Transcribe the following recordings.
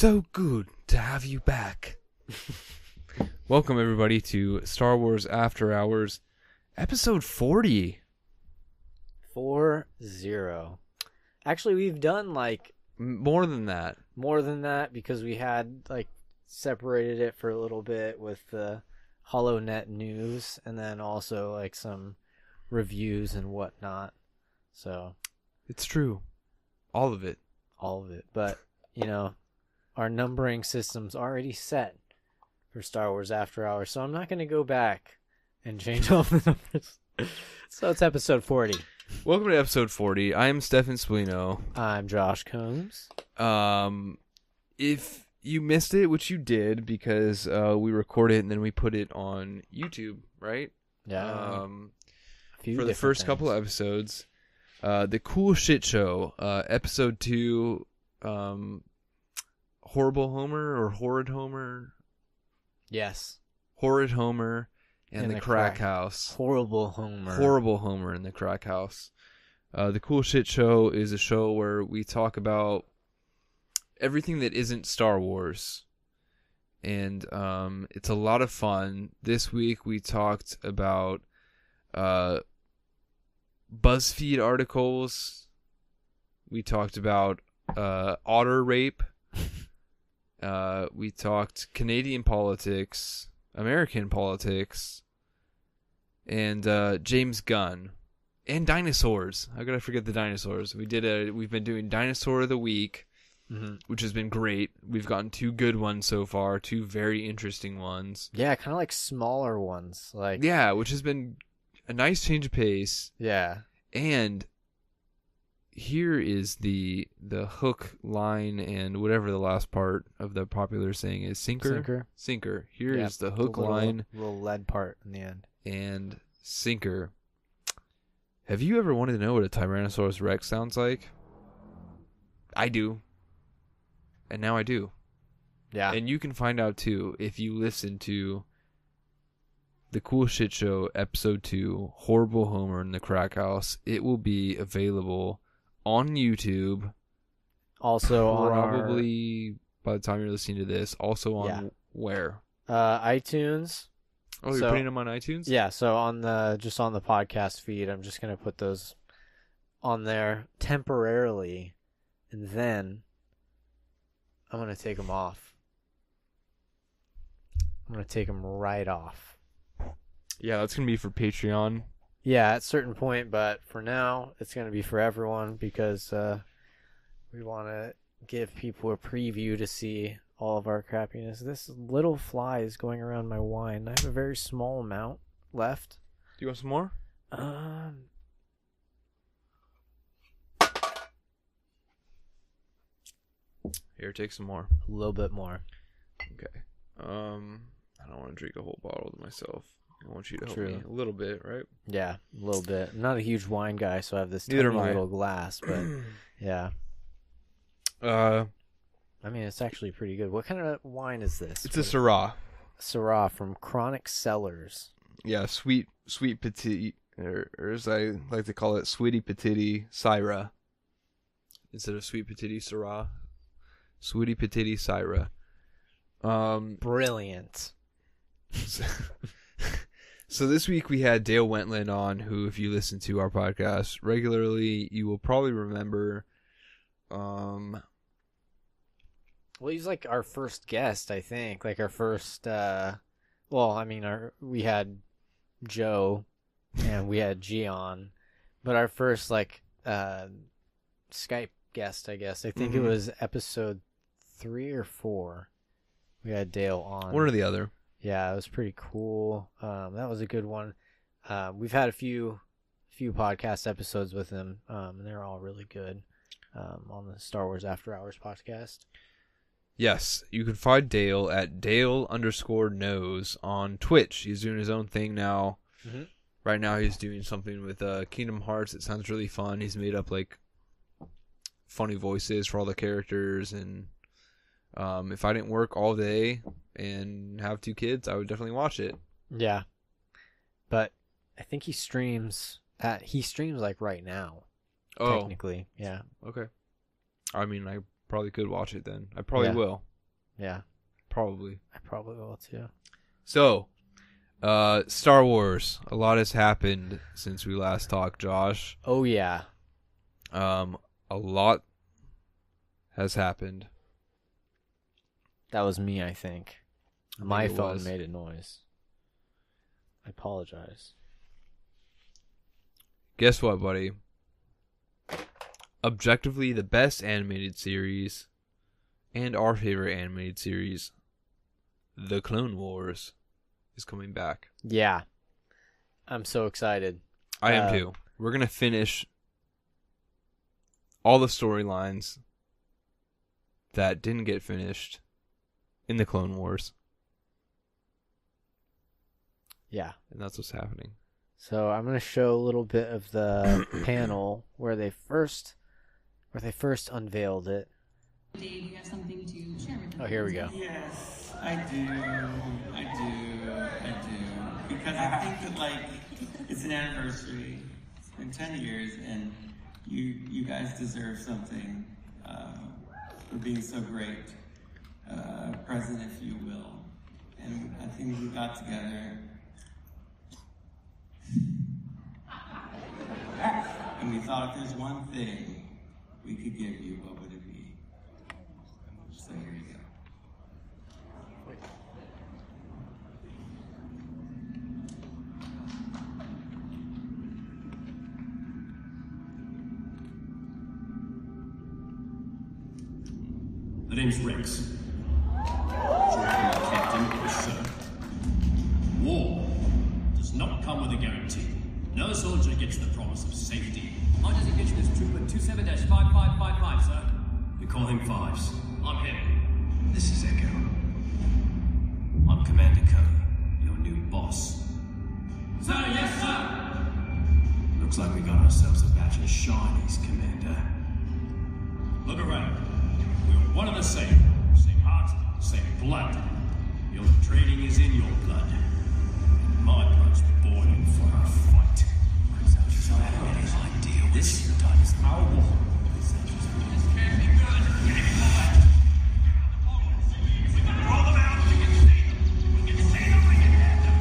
So good to have you back. Welcome, everybody, to Star Wars After Hours, episode 40. 40. Actually, we've done More than that. more than that because we had separated it for a little bit with the HoloNet news and then also some reviews and whatnot. So It's true. All of it. all of it. But, our numbering system's already set for Star Wars After Hours, so I'm not going to go back and change all the numbers. So it's episode 40. Welcome to episode 40. I am Stefan Splino. I'm Josh Combs. If you missed it, which you did because we recorded it and then we put it on YouTube, right? Yeah. For the first couple of episodes. The Cool Shit Show, episode 2, Horrible Homer or Horrid Homer? Yes. Horrid Homer and the Crack House. Horrible Homer. Horrible Homer and the Crack House. The Cool Shit Show is a show where we talk about everything that isn't Star Wars. And it's a lot of fun. This week we talked about BuzzFeed articles. We talked about otter rape. We talked Canadian politics, American politics, and James Gunn, and dinosaurs. How could I forget the dinosaurs? We've been doing Dinosaur of the Week, which has been great. We've gotten 2 good ones so far, 2 very interesting ones. Yeah, kind of smaller ones. Which has been a nice change of pace. Yeah. And here is the hook, line, and whatever the last part of the popular saying is. Sinker. Here is the hook, line. Little lead part in the end. And sinker. Have you ever wanted to know what a Tyrannosaurus Rex sounds like? I do. And now I do. Yeah. And you can find out too if you listen to The Cool Shit Show, episode 2, Horrible Homer and the Crack House. It will be available on YouTube. Also probably by the time you're listening to this. Also on where? iTunes. Oh, you're putting them on iTunes? Yeah, so on the podcast feed, I'm just gonna put those on there temporarily, and then I'm gonna take them off. I'm gonna take them right off. Yeah, that's gonna be for Patreon. Yeah, at a certain point, but for now, it's going to be for everyone because we want to give people a preview to see all of our crappiness. This little fly is going around my wine. I have a very small amount left. Do you want some more? Here, take some more. A little bit more. Okay. I don't want to drink a whole bottle to myself. I want you to help True. me a little bit, right? Yeah, a little bit. I'm not a huge wine guy, so I have this Neither tiny am I. little glass, but yeah. I mean, it's actually pretty good. What kind of wine is this? It's a Syrah. Syrah from Chronic Cellars. Yeah, sweet petite, or as I like to call it, sweetie petite Syrah. Instead of sweet petite Syrah, sweetie petite Syrah. Brilliant. So this week we had Dale Wentland on, who, if you listen to our podcast regularly, you will probably remember. Well, he's our first guest, I think. Our first. We had Joe, and we had Gian, but our first Skype guest, I guess. I think it was episode 3 or 4. We had Dale on. One or the other. Yeah, it was pretty cool. That was a good one. We've had a few podcast episodes with him, and they're all really good on the Star Wars After Hours podcast. Yes, you can find Dale at Dale_knows on Twitch. He's doing his own thing now. Mm-hmm. Right now he's doing something with Kingdom Hearts. It sounds really fun. He's made up funny voices for all the characters, and if I didn't work all day and have 2 kids, I would definitely watch it. Yeah. But I think he streams right now. Oh. Technically. Yeah. Okay. I mean, I probably could watch it then. I probably will. Yeah, Probably. I probably will too. So, Star Wars. A lot has happened since we last talked, Josh. Oh yeah. A lot has happened. That was me, I think. I My think it phone was. made a noise. I apologize. Guess what, buddy? Objectively, the best animated series, and our favorite animated series, The Clone Wars, is coming back. Yeah. I'm so excited. I am too. We're going to finish all the storylines that didn't get finished in The Clone Wars. Yeah. And that's what's happening. So I'm going to show a little bit of the panel where they first unveiled it. Dave, you have something to share with us? Oh, here we go. Yes, I do. Because I think that, like, it's an anniversary. It's been 10 years, and you guys deserve something for being so great. Present, if you will. And I think we got together. And we thought if there's one thing we could give you, what would it be? So here you go. The name's Rex. Captain, sir. War does not come with a guarantee. No soldier gets the promise of safety. My designation is Trooper 27-5555, sir. We call him Fives. I'm him. This is Echo. I'm Commander Cody, your new boss. Sir, yes, sir! Looks like we got ourselves a batch of shinies, Commander. Look around. We're one and the same. Same heart, same blood. Your training is in your blood. My blood's boiling for a fight. So I have any idea what This you've done. is our war. This can't be good. Get him forward. Roll them out! We can see them, we can hit them!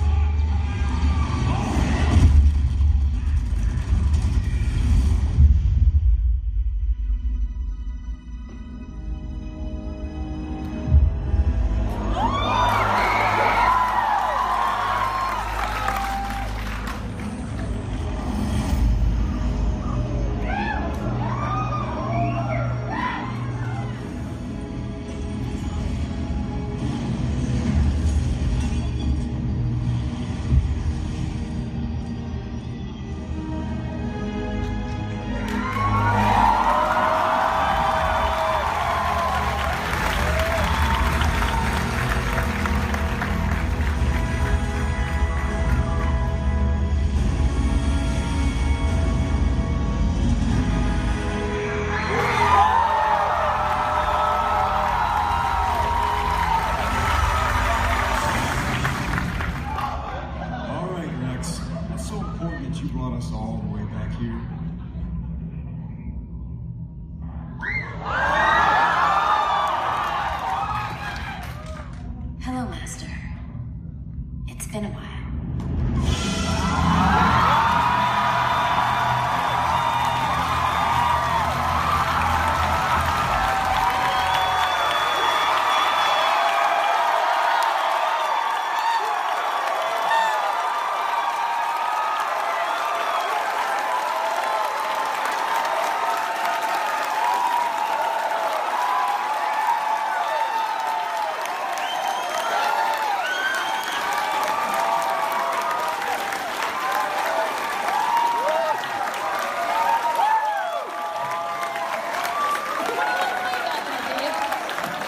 All right, Rex. It's so important that you brought us all the way back here. Hello, Master. It's been a while.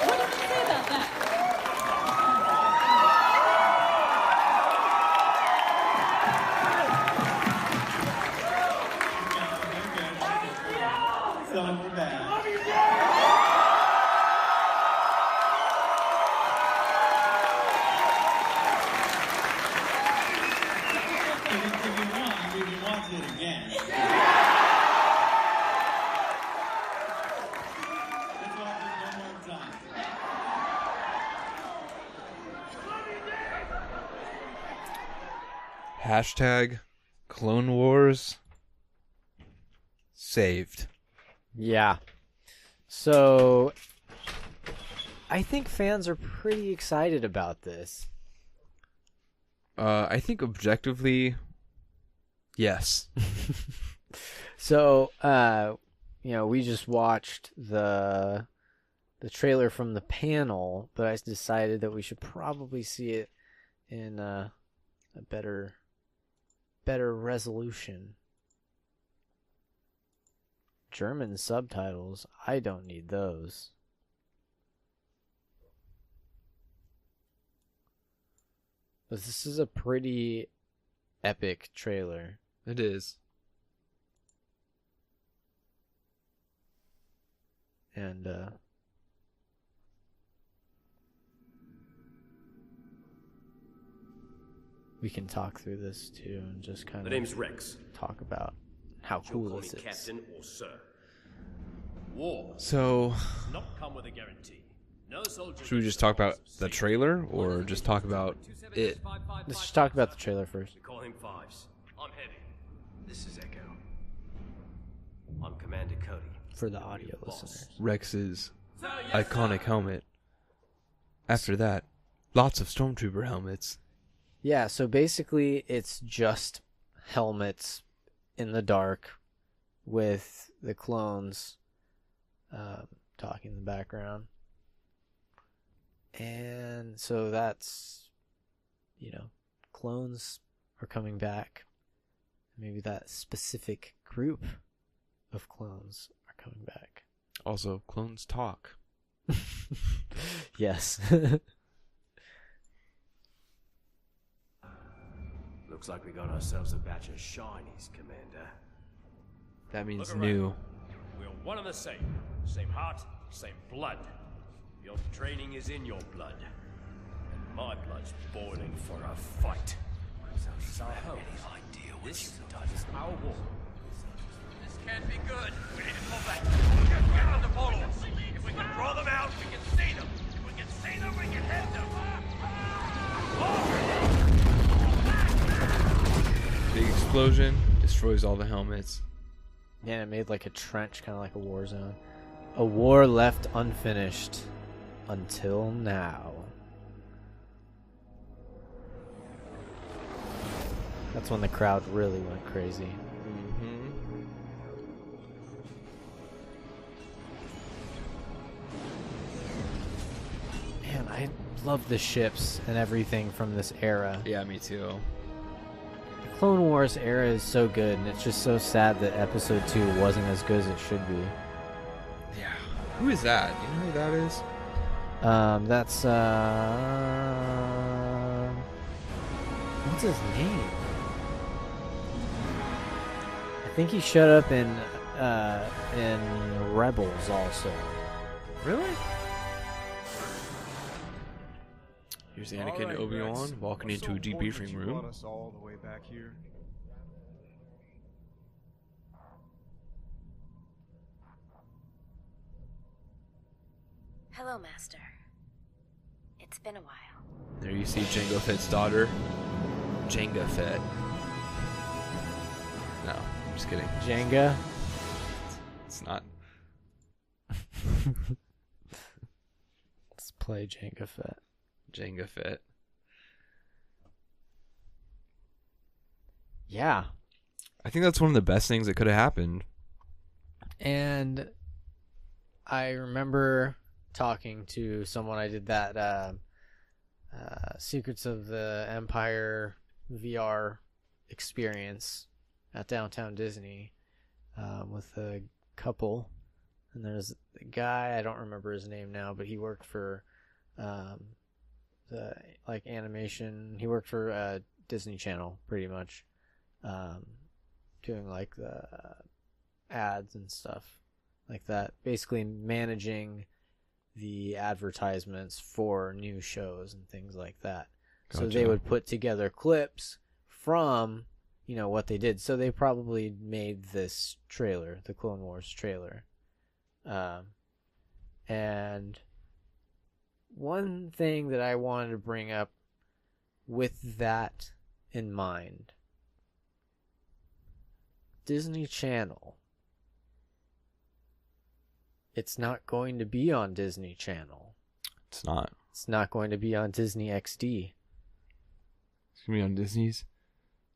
What did you say about that? So we're back. If you want it again. Let's watch it one more time. Hashtag Clone Wars saved. Yeah. So I think fans are pretty excited about this. I think objectively, yes. So, we just watched the trailer from the panel, but I decided that we should probably see it in a better resolution. German subtitles, I don't need those. But this is a pretty epic trailer. It is. And we can talk through this too and just kind The of name's Rex. talk about how You'll cool call this me is. Captain or Sir. War So, does not come with a guarantee. No soldier should we just talk about the trailer or just talk about it? Let's just talk about the trailer first. We call him Fives. I'm Heavy. This is Echo. I'm Commander Cody. For the audio listeners. Rex's iconic helmet. After that, lots of Stormtrooper helmets. Yeah, so basically it's just helmets in the dark with the clones talking in the background. And so that's, clones are coming back. Maybe that specific group of clones are coming back. Also, clones talk. Yes. Looks like we got ourselves a batch of shinies, Commander. That means Look new. around. We're one and the same. Same heart, same blood. Your training is in your blood. And my blood's boiling for a fight. This is our home. This is our war. This can't be good. We need to pull back. Get on the polos. If we can draw them out, we can see them. If we can see them, we can hit them. Big explosion destroys all the helmets. Yeah, it made like a trench, kind of like a war zone. A war left unfinished until now. That's when the crowd really went crazy. Man, I love the ships and everything from this era. Yeah, me too. The Clone Wars era is so good, and it's just so sad that Episode 2 wasn't as good as it should be. Yeah. Who is that? Do you know who that is? That's what's his name? I think he showed up in Rebels also. Really? Here's Anakin and Obi-Wan walking into a debriefing room. Brought us all the way back here. Hello, Master. It's been a while. There you see Jango Fett's daughter, Jango Fett. No, I'm just kidding. Jenga. It's not. Let's play Jango Fett. Jango Fett. Yeah. I think that's one of the best things that could have happened. And I remember talking to someone. I did that Secrets of the Empire VR experience at Downtown Disney with a couple. And there's a guy, I don't remember his name now, but he worked for the animation. He worked for Disney Channel pretty much, doing like the ads and stuff like that, basically managing the advertisements for new shows and things like that. Gotcha. So they would put together clips from what they did. So they probably made this trailer, the Clone Wars trailer. And one thing that I wanted to bring up with that in mind. Disney Channel. It's not going to be on Disney Channel. It's not. It's not going to be on Disney XD. It's going to be on Disney's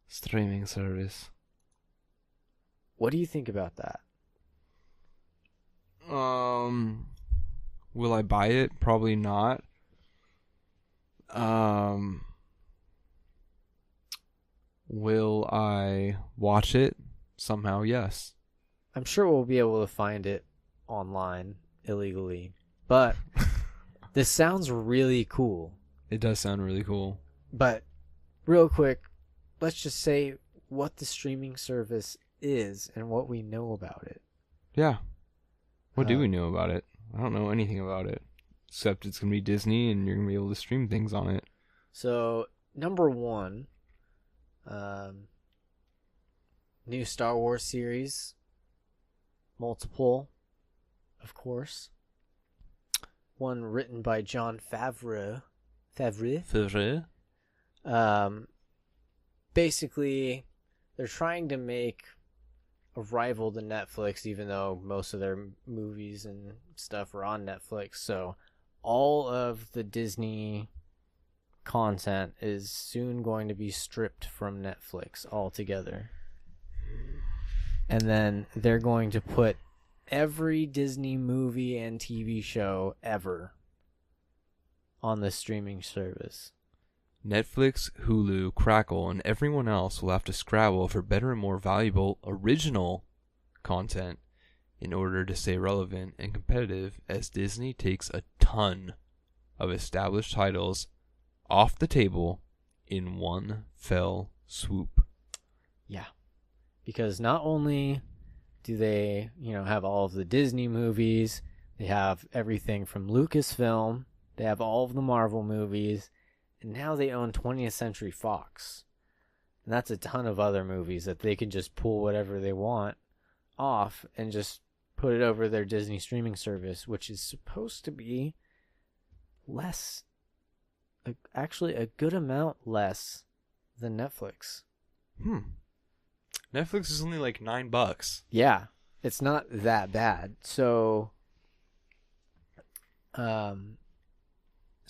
streaming service. What do you think about that? Will I buy it? Probably not. Will I watch it? Somehow, yes. I'm sure we'll be able to find it online illegally, but this sounds really cool. It does sound really cool. But real quick, let's just say what the streaming service is and what we know about it. Yeah. What do we know about it? I don't know anything about it. Except it's going to be Disney and you're going to be able to stream things on it. So, number one, new Star Wars series. Multiple, of course. One written by Jon Favreau. Basically, they're trying to make a rival to Netflix, even though most of their movies and stuff are on Netflix. So all of the Disney content is soon going to be stripped from Netflix altogether. And then they're going to put every Disney movie and TV show ever on the streaming service. Netflix, Hulu, Crackle, and everyone else will have to scrabble for better and more valuable original content in order to stay relevant and competitive as Disney takes a ton of established titles off the table in one fell swoop. Yeah. Because not only do they, have all of the Disney movies, they have everything from Lucasfilm, they have all of the Marvel movies, and now they own 20th Century Fox. And that's a ton of other movies that they can just pull whatever they want off and just put it over their Disney streaming service, which is supposed to be less, actually a good amount less than Netflix. Netflix is only like $9. Yeah, it's not that bad. So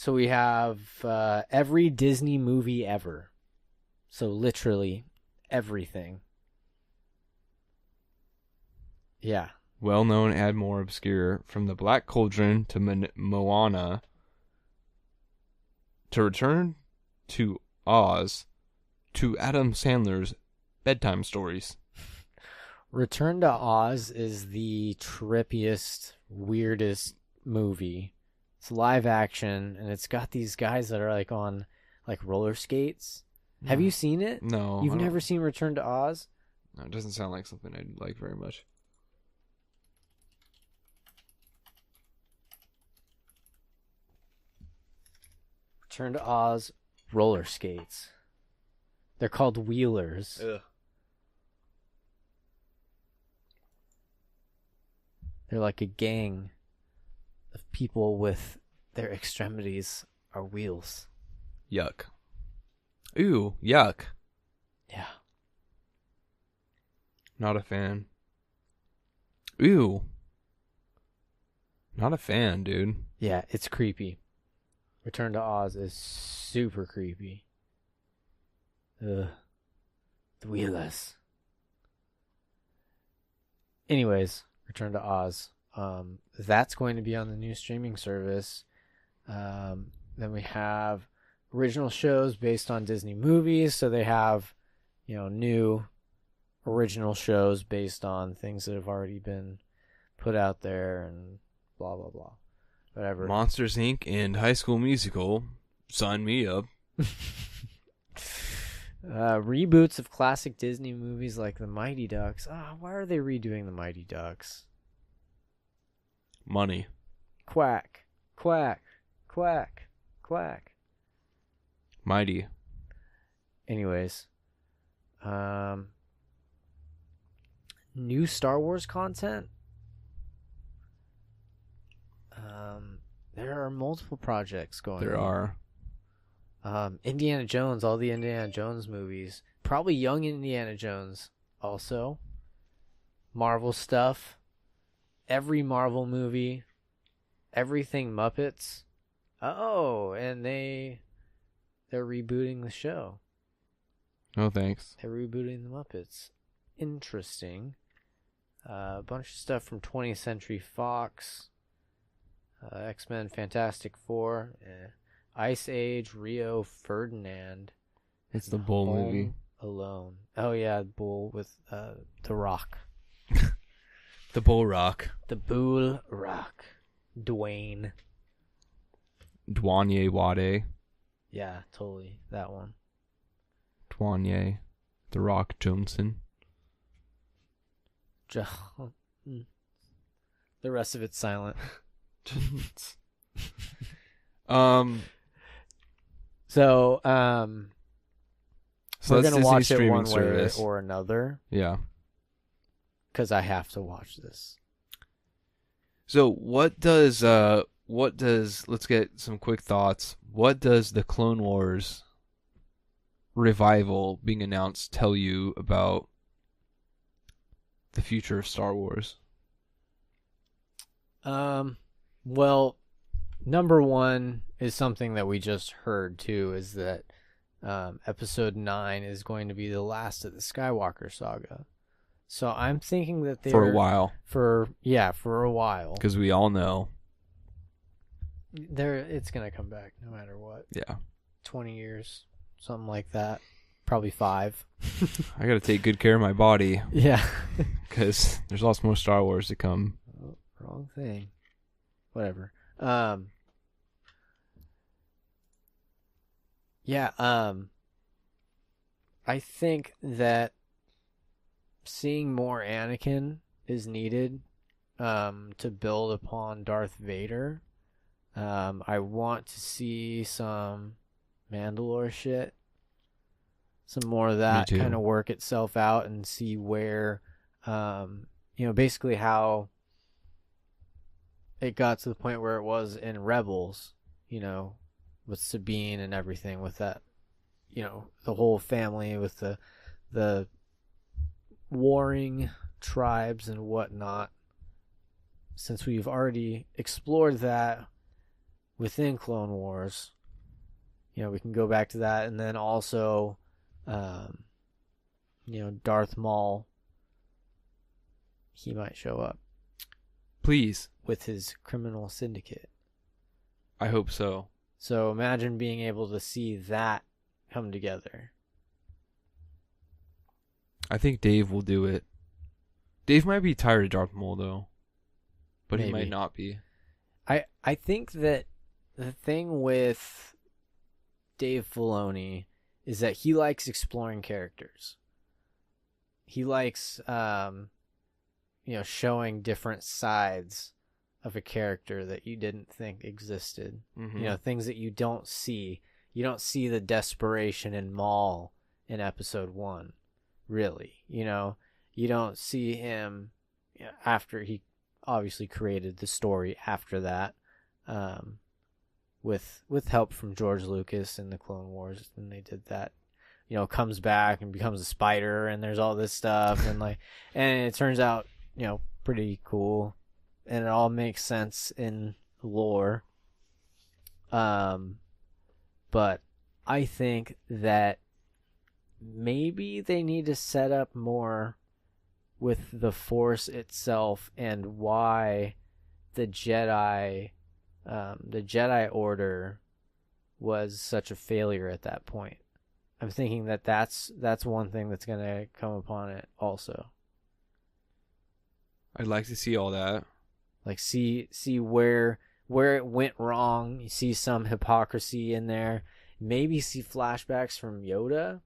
we have every Disney movie ever. So literally everything. Yeah. Well-known and more obscure, from The Black Cauldron to Moana, to Return to Oz, to Adam Sandler's bedtime stories. Return to Oz is the trippiest, weirdest movie. It's live action, and it's got these guys that are like on roller skates. Have you seen it? No. You've never seen Return to Oz? No, it doesn't sound like something I'd like very much. Return to Oz roller skates. They're called wheelers. Ugh. They're like a gang of people with their extremities are wheels. Yuck. Ooh, yuck. Yeah. Not a fan. Ooh. Not a fan, dude. Yeah, it's creepy. Return to Oz is super creepy. Ugh. The wheelers. Anyways, Return to Oz. That's going to be on the new streaming service. Then we have original shows based on Disney movies. So they have, new original shows based on things that have already been put out there and blah, blah, blah. Whatever. Monsters, Inc. and High School Musical. Sign me up. Reboots of classic Disney movies like The Mighty Ducks. Why are they redoing The Mighty Ducks? Money. Quack. Quack. Quack. Quack. Mighty. Anyways. New Star Wars content? There are multiple projects going on. There are. Indiana Jones, all the Indiana Jones movies. Probably young Indiana Jones also. Marvel stuff. Every Marvel movie. Everything Muppets. Oh, and they're rebooting the show. No thanks. They're rebooting the Muppets. Interesting. A bunch of stuff from 20th Century Fox. X-Men, Fantastic Four. Ice Age, Rio, Ferdinand. It's the Bull Home movie. Alone. Oh yeah, Bull with The Rock. The Bull Rock. The Bull Rock. Dwayne. Dwanye Wade. Yeah, totally. That one. Dwanye. The Rock Johnson. The rest of it's silent. So we're that's gonna watch Disney's it one streaming way service. or another Yeah. because I have to watch this. So what does let's get some quick thoughts. What does the Clone Wars revival being announced tell you about the future of Star Wars? Well, number one is something that we just heard too, is that episode 9 is going to be the last of the Skywalker saga. So I'm thinking that they're For a while. For a while. Because we all know. It's gonna come back no matter what. Yeah. 20 years, something like that. Probably 5. I gotta take good care of my body. Yeah. Because there's lots more Star Wars to come. Oh, wrong thing. Whatever. Yeah, I think that seeing more Anakin is needed to build upon Darth Vader. I want to see some Mandalore shit. Some more of that kind of work itself out and see where, basically how it got to the point where it was in Rebels, with Sabine and everything, with that, the whole family, with the warring tribes and whatnot. Since we've already explored that within Clone Wars, we can go back to that, and then also, Darth Maul, he might show up. Please. With his criminal syndicate. I hope so. So imagine being able to see that come together. I think Dave will do it. Dave might be tired of Darth Maul, though. But Maybe. He might not be. I think that the thing with Dave Filoni is that he likes exploring characters. He likes, showing different sides of a character that you didn't think existed. Mm-hmm. Things that you don't see. You don't see the desperation in Maul in episode 1, really. You don't see him after he obviously created the story after that, with help from George Lucas in the Clone Wars, and they did that. Comes back and becomes a spider, and there's all this stuff, and it turns out, pretty cool, and it all makes sense in lore. But I think that maybe they need to set up more with the Force itself and why the Jedi Order was such a failure at that point. I'm thinking that that's one thing that's going to come upon it also. I'd like to see all that. See where it went wrong. You see some hypocrisy in there. Maybe see flashbacks from Yoda,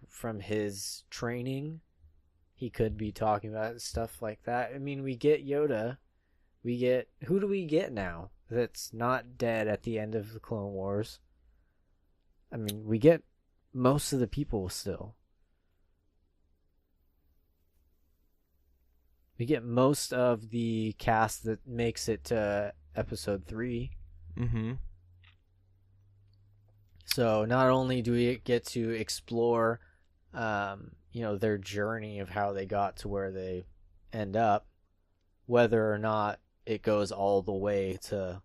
from his training. He could be talking about stuff like that. I mean, we get Yoda. Who do we get now that's not dead at the end of the Clone Wars? I mean, we get most of the people still. We get most of the cast that makes it to episode 3. Mm-hmm. So not only do we get to explore, their journey of how they got to where they end up, whether or not it goes all the way to,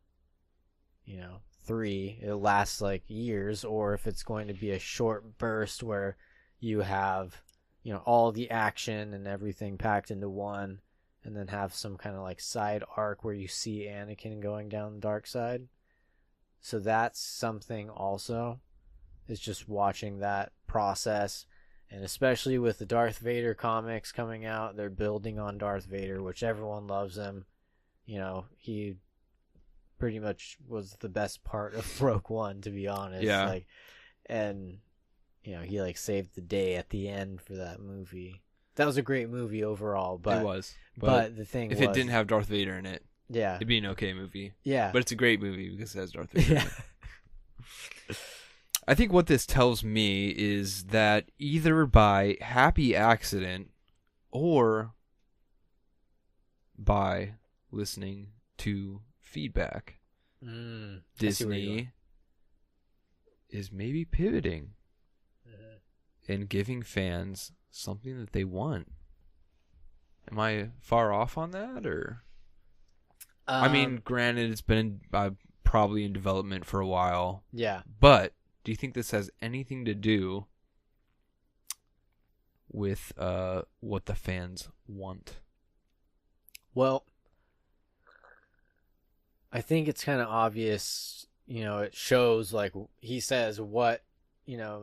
3, it lasts like years, or if it's going to be a short burst where you have, all the action and everything packed into one, and then have some kind of like side arc where you see Anakin going down the dark side. So that's something also, is just watching that process. And especially with the Darth Vader comics coming out, they're building on Darth Vader, which everyone loves him. He pretty much was the best part of Rogue One, to be honest. Yeah. He like saved the day at the end for that movie. That was a great movie overall, but it was. But the thing if was, it didn't have Darth Vader in it, yeah, it'd be an okay movie. Yeah. But it's a great movie because it has Darth Vader in yeah. it. I think what this tells me is that either by happy accident or by listening to feedback, Disney is maybe pivoting and giving fans something that they want. Am I far off on that, or? I mean, granted, it's been probably in development for a while. Yeah. But do you think this has anything to do with what the fans want? Well, I think it's kind of obvious, it shows, like, he says what,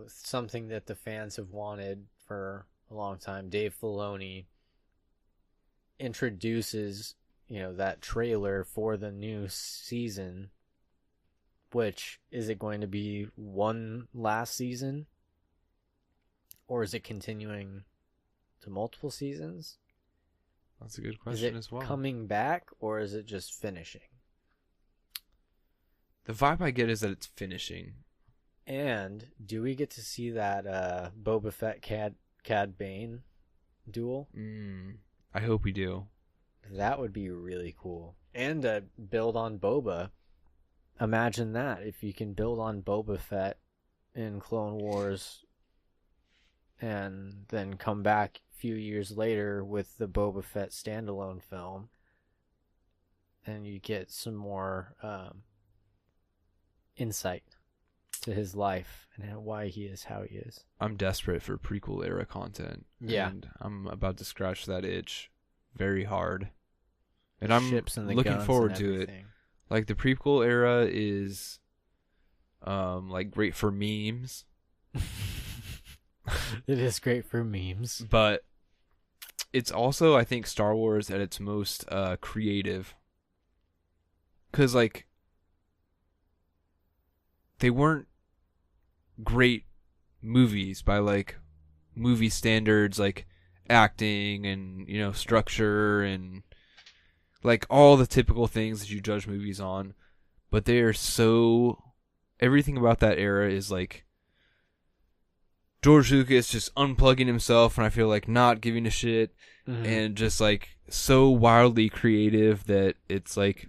something that the fans have wanted for a long time. Dave Filoni introduces, that trailer for the new season, which, is it going to be one last season? Or is it continuing to multiple seasons? That's a good question as well. Is it coming back, or is it just finishing? The vibe I get is that it's finishing. And do we get to see that Boba Fett Cad Bane duel? I hope we do. That would be really cool. And build on Boba. Imagine that, if you can build on Boba Fett in Clone Wars and then come back a few years later with the Boba Fett standalone film, and you get some more insight to his life and why he is how he is. I'm desperate for prequel era content. Yeah. And I'm about to scratch that itch very hard. And I'm Ships and the looking guns forward and to it. everything. Like, the prequel era is like great for memes. It is great for memes. But it's also, I think, Star Wars at its most creative. Because, like, they weren't great movies by, like, movie standards, like acting and, structure and, like, all the typical things that you judge movies on. But they are so... Everything about that era is, like, George Lucas just unplugging himself, and I feel like not giving a shit, and just, like, so wildly creative that it's, like,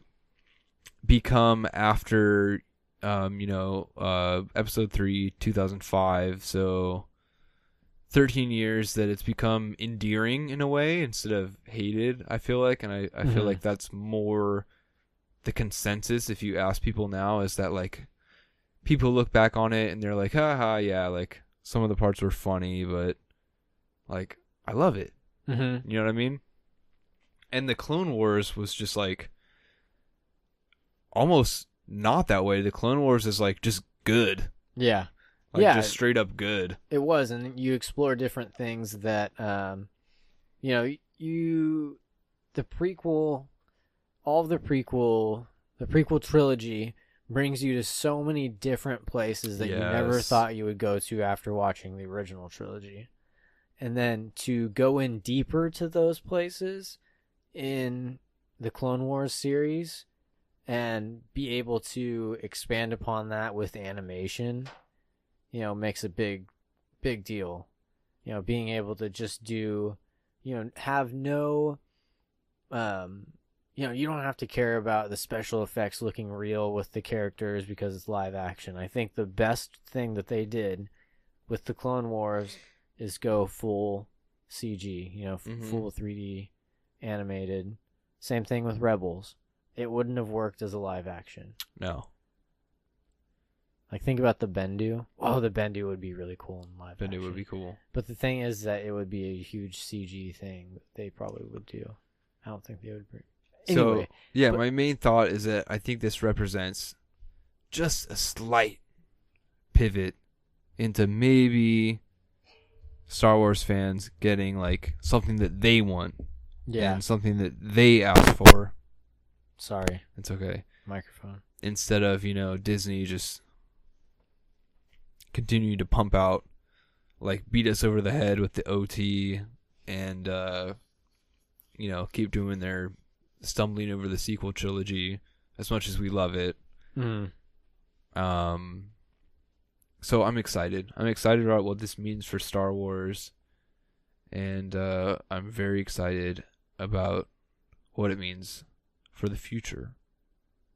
become after, episode 3, 2005, so 13 years that it's become endearing in a way instead of hated, I feel like, and I feel like that's more the consensus if you ask people now, is that, like, people look back on it and they're like, haha, yeah, like, some of the parts were funny, but, like, I love it. You know what I mean? And the Clone Wars was just, like, almost not that way. The Clone Wars is, like, just good. Yeah. Like, yeah, just straight up good. It was, and you explore different things that, the prequel, all of the prequel trilogy brings you to so many different places that you never thought you would go to after watching the original trilogy. And then to go in deeper to those places in the Clone Wars series and be able to expand upon that with animation, makes a big deal. Being able to just do, have no you don't have to care about the special effects looking real with the characters because it's live action. I think the best thing that they did with the Clone Wars is go full CG, full 3D animated. Same thing with Rebels. It wouldn't have worked as a live action. No. Like, think about the Bendu. Oh, the Bendu would be really cool in live action. Bendu would be cool. But the thing is that it would be a huge CG thing that they probably would do. I don't think they would. Anyway. So, yeah, my main thought is that I think this represents just a slight pivot into maybe Star Wars fans getting, like, something that they want. Yeah. And something that they ask for. Sorry. It's okay. Microphone. Instead of, Disney just continue to pump out, like, beat us over the head with the OT and, keep doing their stumbling over the sequel trilogy as much as we love it. So I'm excited. I'm excited about what this means for Star Wars. And I'm very excited about what it means for the future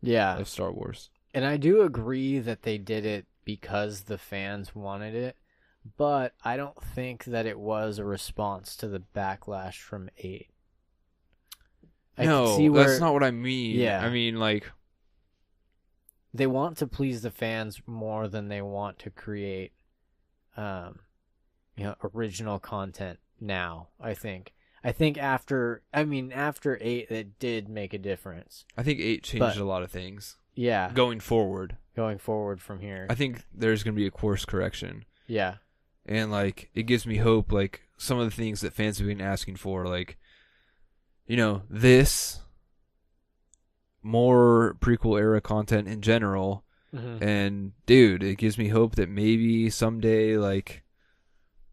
of Star Wars. And I do agree that they did it because the fans wanted it, but I don't think that it was a response to the backlash from 8. That's not what I mean. Yeah. I mean, like, they want to please the fans more than they want to create original content now, I think. I think after 8, it did make a difference. I think 8 changed a lot of things. Yeah. Going forward from here. I think there's going to be a course correction. Yeah. And, like, it gives me hope, like, some of the things that fans have been asking for, like, this, more prequel era content in general. And, dude, it gives me hope that maybe someday, like,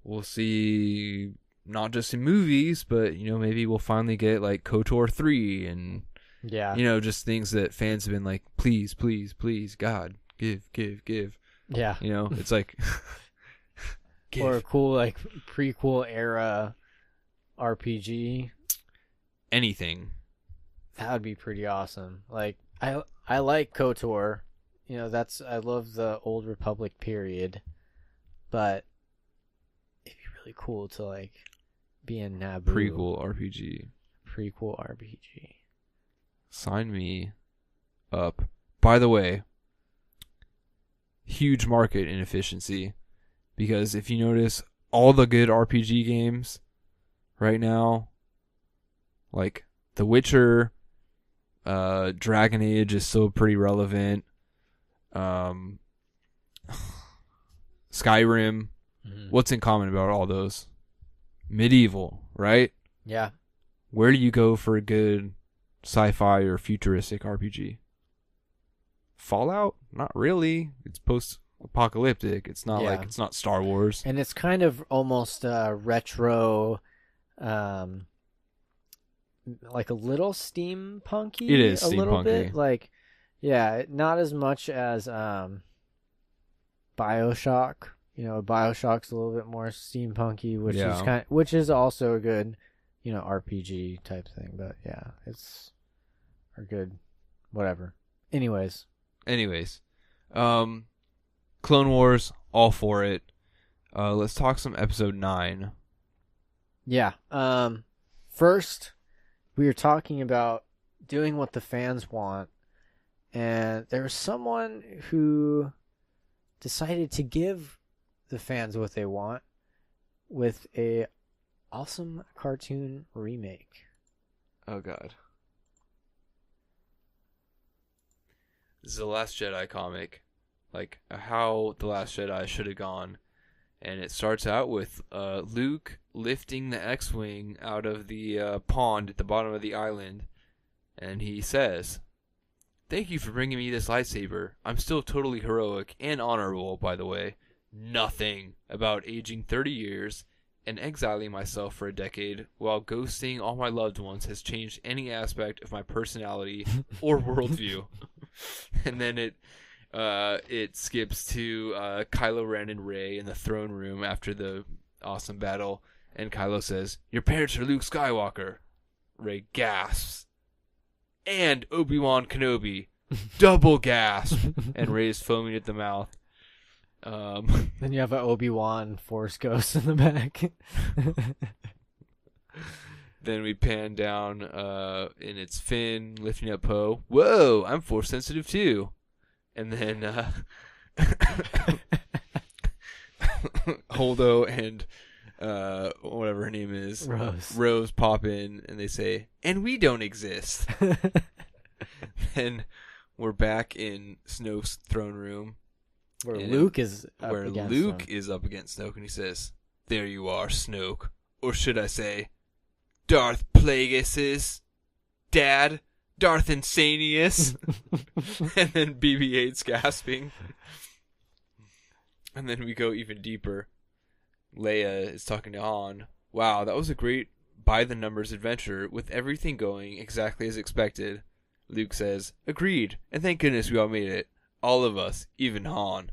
we'll see, not just in movies, but, maybe we'll finally get, like, KOTOR 3 and, just things that fans have been like, please, please, please, God, give. Yeah. It's like... give. Or a cool, like, prequel era RPG. Anything. That would be pretty awesome. Like, I like KOTOR. I love the Old Republic period. But it'd be really cool to, like, be in Naboo. Prequel RPG. Sign me up. By the way, huge market inefficiency. Because if you notice, all the good RPG games right now, like The Witcher, Dragon Age is still pretty relevant. Skyrim. What's in common about all those? Medieval, right? Yeah. Where do you go for a good sci-fi or futuristic RPG? Fallout? Not really. It's post-apocalyptic. It's not like, it's not Star Wars. And it's kind of almost retro, like a little steampunky. It is a little steampunky. bit. Like, yeah, not as much as BioShock. BioShock's a little bit more steampunky, which is also a good, RPG type thing. But yeah, it's a good, whatever. Anyways, Clone Wars, all for it. Let's talk some episode 9. Yeah. First, we were talking about doing what the fans want, and there was someone who decided to give the fans what they want with a awesome cartoon remake. Oh God. This is the Last Jedi comic, like how The Last Jedi should have gone. And it starts out with Luke lifting the X-Wing out of the pond at the bottom of the island. And he says, "Thank you for bringing me this lightsaber. I'm still totally heroic and honorable, by the way. Nothing about aging 30 years and exiling myself for a decade while ghosting all my loved ones has changed any aspect of my personality or worldview." And then it skips to Kylo Ren and Rey in the throne room after the awesome battle, and Kylo says, "Your parents are Luke Skywalker." Rey gasps. and Obi-Wan Kenobi. Double gasp. And Rey's foaming at the mouth. Then you have an Obi-Wan Force Ghost in the back. Then we pan down in its fin, lifting up Poe. Whoa, I'm Force sensitive too. And then Holdo and whatever her name is, Rose pop in, and they say, "And we don't exist." Then we're back in Snoke's throne room, where Luke is up against Snoke, and he says, "There you are, Snoke, or should I say, Darth Plagueis' dad, Darth Insanius." And then BB-8's gasping. And then we go even deeper. Leia is talking to Han. "Wow, that was a great by-the-numbers adventure with everything going exactly as expected." Luke says, "Agreed, and thank goodness we all made it. All of us, even Han."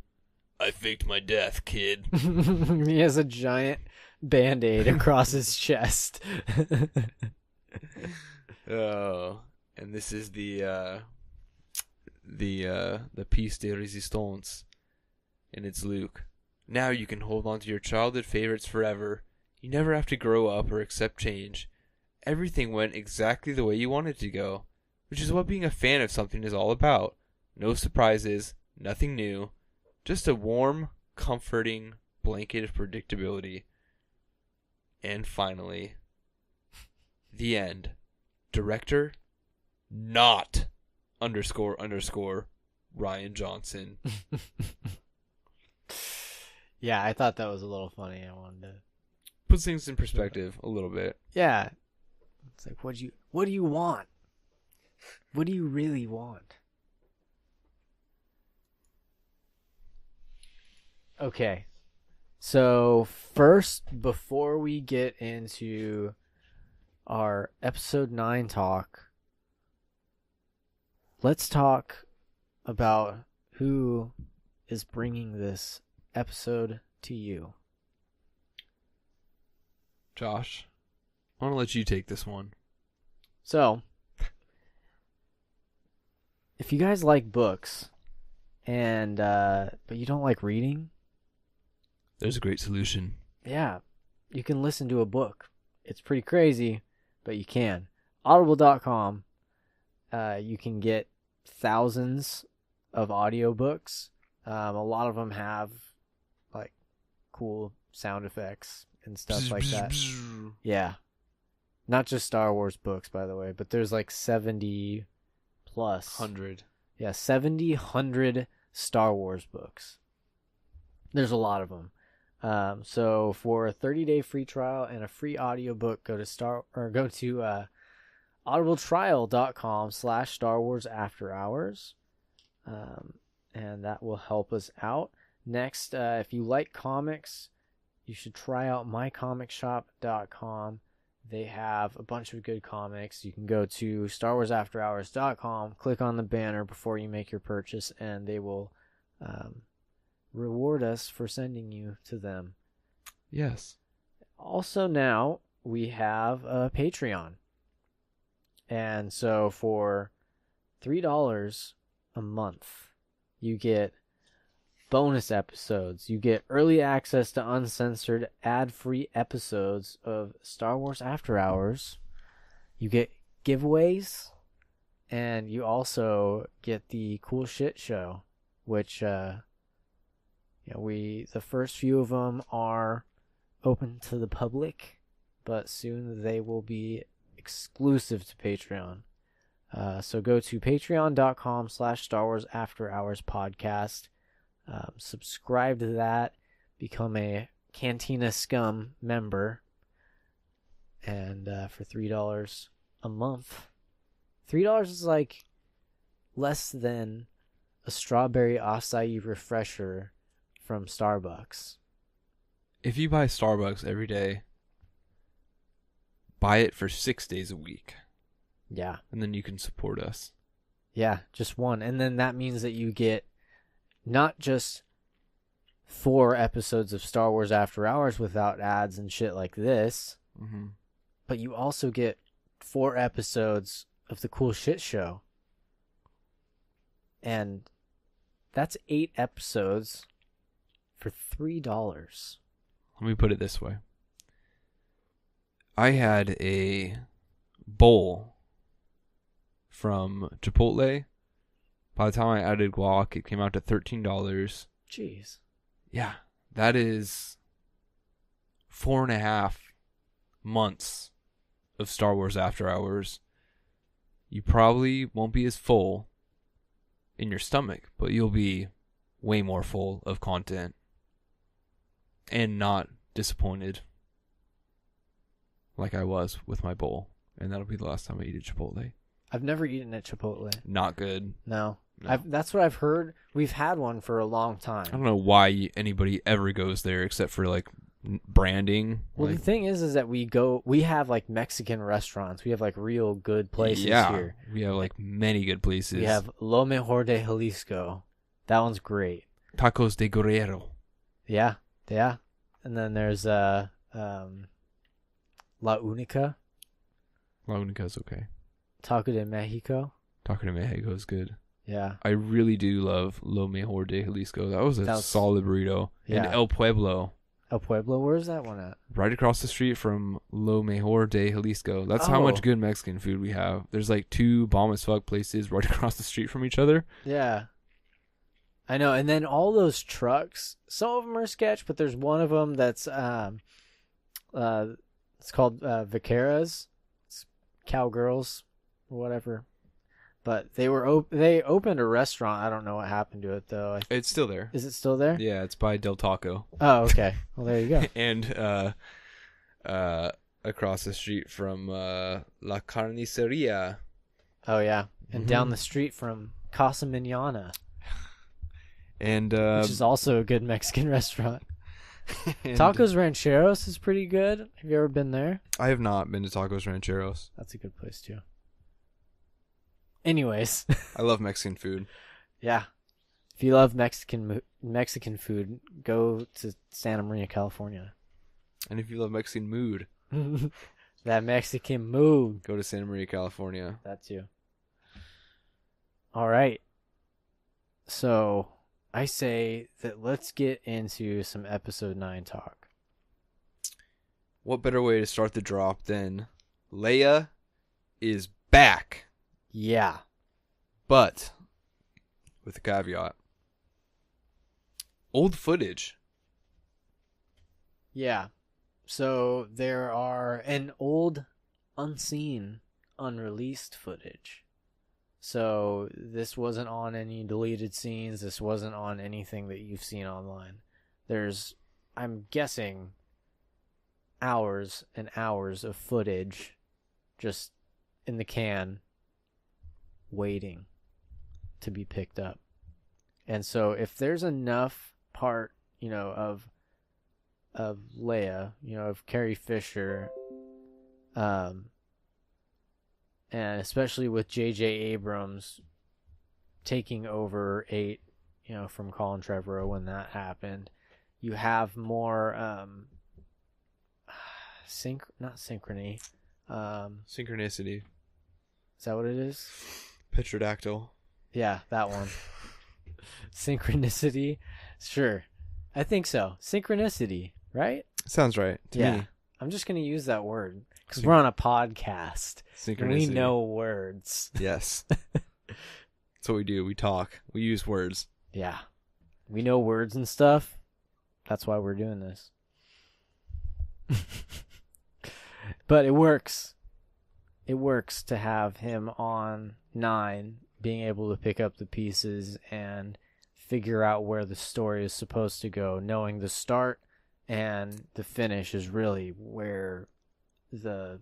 "I faked my death, kid." He has a giant Band-Aid across his chest. Oh, and this is the piece de resistance, and it's Luke. "Now you can hold on to your childhood favorites forever. You never have to grow up or accept change. Everything went exactly the way you wanted it to go, which is what being a fan of something is all about. No surprises, nothing new, just a warm, comforting blanket of predictability." And finally, the end. Director, not __ Ryan Johnson. Yeah, I thought that was a little funny. I wanted to Put things in perspective a little bit. Yeah. It's like, what do you want? What do you really want? Okay. So first, before we get into our episode 9 talk, let's talk about who is bringing this episode to you. Josh, I want to let you take this one. So, if you guys like books, and but you don't like reading, there's a great solution. Yeah, you can listen to a book. It's pretty crazy, but you can. Audible.com, you can get thousands of audiobooks. A lot of them have like cool sound effects and stuff like that. Yeah. Not just Star Wars books, by the way, but there's like 70 plus. 100. Yeah, 100 Star Wars books. There's a lot of them. So for a 30-day free trial and a free audiobook, go to audibletrial.com/Star Wars After Hours. And that will help us out. Next, if you like comics, you should try out mycomicshop.com. They have a bunch of good comics. You can go to StarWarsAfterHours.com, click on the banner before you make your purchase, and they will reward us for sending you to them. Yes. Also now, we have a Patreon. And so for $3 a month, you get bonus episodes. You get early access to uncensored, ad-free episodes of Star Wars After Hours. You get giveaways, and you also get the Cool Shit Show, which the first few of them are open to the public, but soon they will be exclusive to Patreon. So go to patreon.com/Star Wars After Hours podcast. Subscribe to that, become a Cantina Scum member, and for $3 a month, $3 is like less than a strawberry acai refresher from Starbucks. If you buy Starbucks every day, buy it for 6 days a week. Yeah. And then you can support us. Yeah, just one. And then that means that you get not just 4 episodes of Star Wars After Hours without ads and shit like this, mm-hmm. but you also get 4 episodes of the cool shit show. And that's 8 episodes for $3. Let me put it this way. I had a bowl from Chipotle. By the time I added guac, it came out to $13. Jeez. Yeah, that is 4.5 months of Star Wars After Hours. You probably won't be as full in your stomach, but you'll be way more full of content and not disappointed like I was with my bowl. And that'll be the last time I eat at Chipotle. I've never eaten at Chipotle. Not good. No. No. That's what I've heard. We've had one for a long time. I don't know why anybody ever goes there except for like branding. Well, like, the thing is that we have like Mexican restaurants. We have like real good places here. We have like many good places. We have Lo Mejor de Jalisco. That one's great. Tacos de Guerrero. Yeah. And then there's La Única. La Única's okay. Taco de Mexico. Taco de Mexico is good. Yeah. I really do love Lo Mejor de Jalisco. That was a solid burrito. Yeah. And El Pueblo. El Pueblo, where's that one at? Right across the street from Lo Mejor de Jalisco. That's how much Oh. good Mexican food we have. There's like 2 bomb as fuck places right across the street from each other. Yeah. I know. And then all those trucks, some of them are sketch, but there's one of them that's it's called Vaqueras. It's cowgirls or whatever. But they opened a restaurant. I don't know what happened to it though. It's still there. Is it still there? Yeah, it's by Del Taco. Oh, okay. Well, there you go. And across the street from La Carniceria. Oh yeah, and down the street from Casa Minana, And which is also a good Mexican restaurant. and Tacos Rancheros is pretty good. Have you ever been there? I have not been to Tacos Rancheros. That's a good place too. Anyways, I love Mexican food. yeah. If you love Mexican food, go to Santa Maria, California. And if you love Mexican mood, That Mexican mood. go to Santa Maria, California. That too. All right. So I say that let's get into some episode 9 talk. What better way to start the drop than Leia is back, Yeah. but with a caveat. Old footage. Yeah. So there are an old, unseen, unreleased footage. So this wasn't on any deleted scenes. This wasn't on anything that you've seen online. There's, I'm guessing, hours and hours of footage just in the can waiting to be picked up. And so if there's enough part, of Leia, of Carrie Fisher, and especially with J.J. Abrams taking over 8, from Colin Trevorrow when that happened, you have more not synchrony. Synchronicity. Is that what it is? Petrodactyl. Yeah, that one. Synchronicity. Sure. I think so. Synchronicity, right? Sounds right to Yeah. me. I'm just going to use that word because we're on a podcast. And we Synchronicity. know words. Yes. That's what we do. We talk. We use words. Yeah. We know words and stuff. That's why we're doing this. But it works. It works to have him on 9, being able to pick up the pieces and figure out where the story is supposed to go, knowing the start and the finish is really where the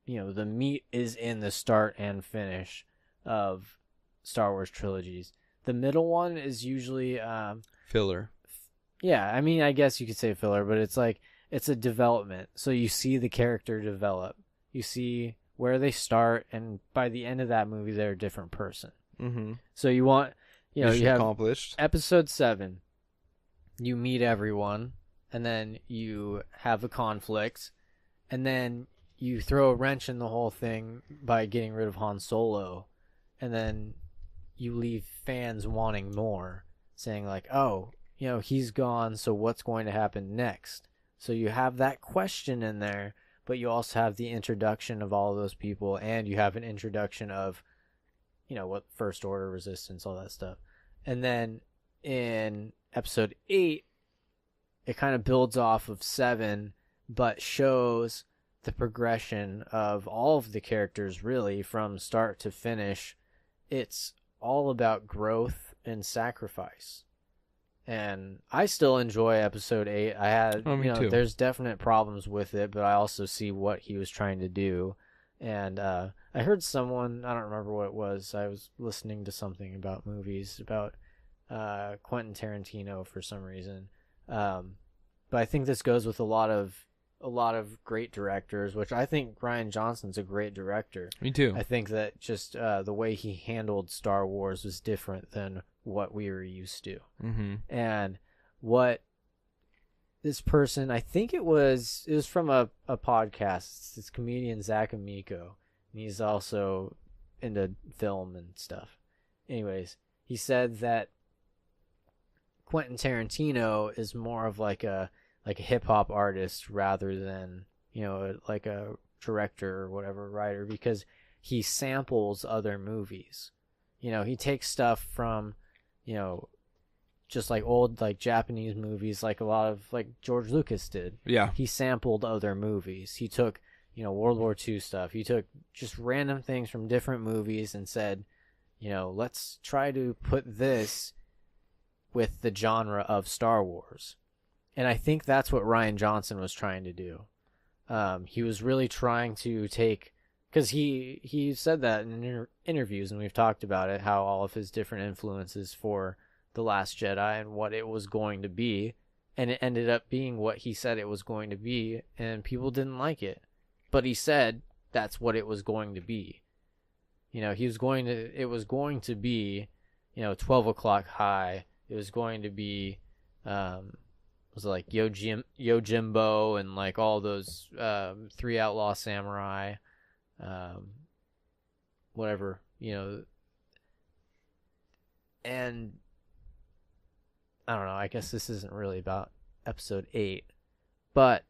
meat is in the start and finish of Star Wars trilogies. The middle one is usually Filler. yeah, I mean, I guess you could say filler, but it's like it's a development. So you see the character develop. You see where they start, and by the end of that movie they're a different person. Mm-hmm. So you want you have accomplished. episode 7, you meet everyone, and then you have a conflict, and then you throw a wrench in the whole thing by getting rid of Han Solo, and then you leave fans wanting more, saying like, oh, you know, he's gone, so what's going to happen next? So you have that question in there, but you also have the introduction of all of those people, and you have an introduction of, you know, what First Order, Resistance, all that stuff. And then in episode 8, it kind of builds off of 7, but shows the progression of all of the characters, really, from start to finish. It's all about growth and sacrifice. And I still enjoy episode 8. I had, me too. There's definite problems with it, but I also see what he was trying to do. And I heard someone, I don't remember what it was, I was listening to something about movies, about Quentin Tarantino for some reason. But I think this goes with a lot of great directors, which I think Rian Johnson's a great director. Me too. I think that just the way he handled Star Wars was different than what we were used to. Mm-hmm. And what this person, I think it was from a podcast. It's this comedian Zach Amico, and he's also into film and stuff. Anyways, he said that Quentin Tarantino is more of like a hip hop artist rather than, you know, like a director or whatever, writer, because he samples other movies. You know, he takes stuff from, you know, just like old like Japanese movies, like a lot of like George Lucas did. Yeah. He sampled other movies. He took, you know, World War II stuff. He took just random things from different movies and said, you know, let's try to put this with the genre of Star Wars. And I think that's what Rian Johnson was trying to do. He was really trying to take, because he said that in interviews, and we've talked about it, how all of his different influences for The Last Jedi and what it was going to be, and it ended up being what he said it was going to be, and people didn't like it. But he said that's what it was going to be. You know, it was going to be, you know, 12 o'clock high. It was going to be, was it like Yojimbo and like all those 3 Outlaw Samurai, whatever, you know. And I don't know, I guess this isn't really about episode 8, but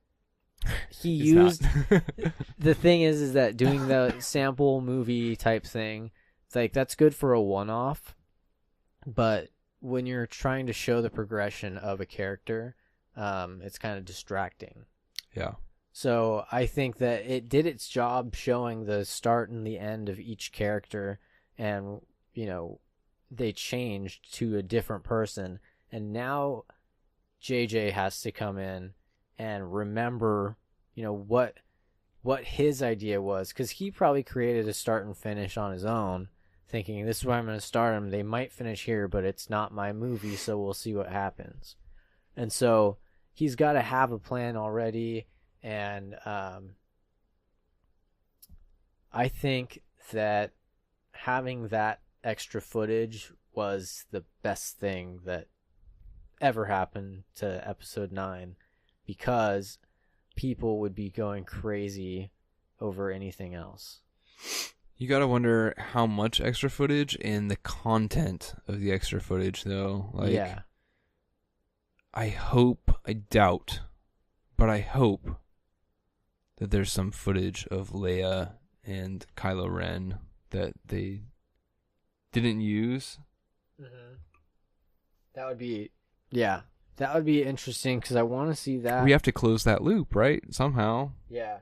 he used the thing is that doing the sample movie type thing, it's like that's good for a one-off, but when you're trying to show the progression of a character, it's kind of distracting. Yeah. So I think that it did its job showing the start and the end of each character, and, you know, they changed to a different person, and now JJ has to come in and remember, you know, what his idea was, because he probably created a start and finish on his own, thinking this is where I'm going to start them. They might finish here, but it's not my movie, so we'll see what happens. And so he's got to have a plan already, and I think that having that extra footage was the best thing that ever happened to episode 9, because people would be going crazy over anything else. You gotta wonder how much extra footage and the content of the extra footage, though. Like, yeah. I doubt, but I hope that there's some footage of Leia and Kylo Ren that they didn't use. Mm-hmm. That would be interesting, because I want to see that. We have to close that loop, right? Somehow. Yeah.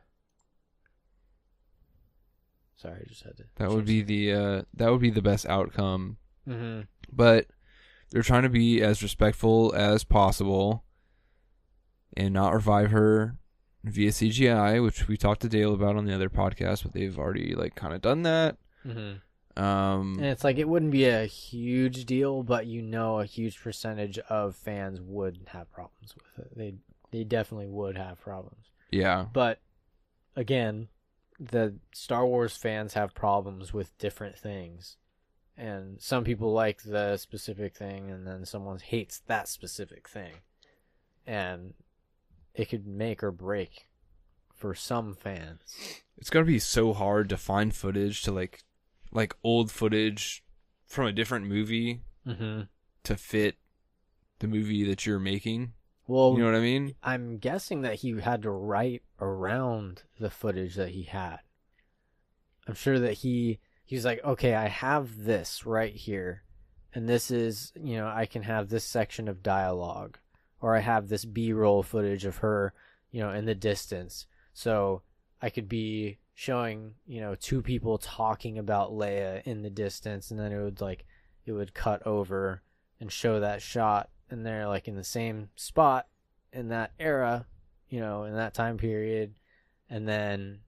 Sorry, I just had to. That would be the best outcome. Mm-hmm. But they're trying to be as respectful as possible and not revive her via CGI, which we talked to Dale about on the other podcast, but they've already like kind of done that. Mm-hmm. And it's like, it wouldn't be a huge deal, but you know, a huge percentage of fans would have problems with it. They definitely would have problems. Yeah. But again, the Star Wars fans have problems with different things, and some people like the specific thing, and then someone hates that specific thing, and it could make or break for some fans. It's gotta be so hard to find footage to like old footage from a different movie to fit the movie that you're making. Well, you know what I mean? I'm guessing that he had to write around the footage that he had. I'm sure that he was like, okay, I have this right here, and this is, I can have this section of dialogue, or I have this B-roll footage of her, in the distance. So I could be showing, two people talking about Leia in the distance, and then it would cut over and show that shot, and they're like in the same spot in that era, in that time period, and then,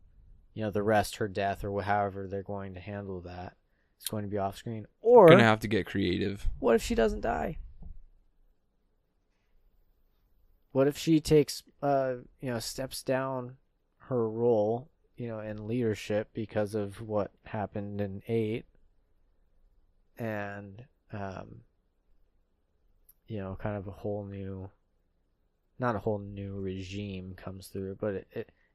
the rest, her death, or however they're going to handle that, it's going to be off screen. Or gonna have to get creative. What if she doesn't die? What if she takes, steps down her role, in leadership because of what happened in 8, and, kind of a whole new, not a whole new regime comes through, but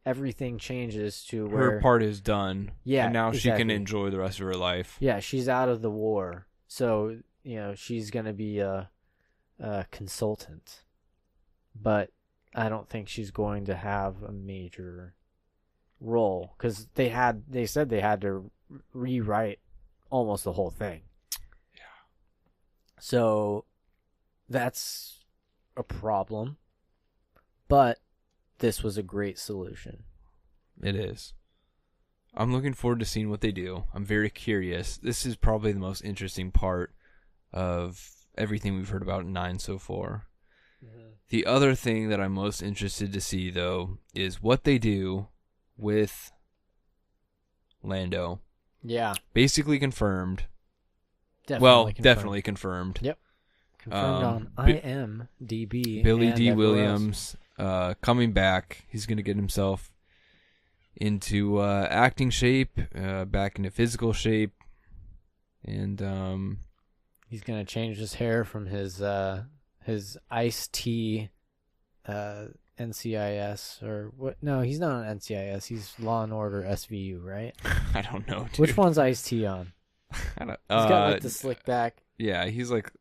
everything changes to where her part is done. Yeah, and now exactly. she can enjoy the rest of her life. Yeah, she's out of the war, so she's gonna be a consultant, but I don't think she's going to have a major role because they said they had to rewrite almost the whole thing. Yeah. So that's a problem, but this was a great solution. It is. I'm looking forward to seeing what they do. I'm very curious. This is probably the most interesting part of everything we've heard about in 9 so far. Mm-hmm. The other thing that I'm most interested to see, though, is what they do with Lando. Yeah. Basically confirmed. Definitely confirmed. Yep. Confirmed on IMDb. Billy and D. everywhere Williams coming back. He's going to get himself into acting shape, back into physical shape. And he's going to change his hair from his Ice-T NCIS or what? No, he's not on NCIS. He's Law and Order SVU, right? I don't know, dude. Which one's Ice-T on? I don't, he's got like the slick back. Yeah, he's like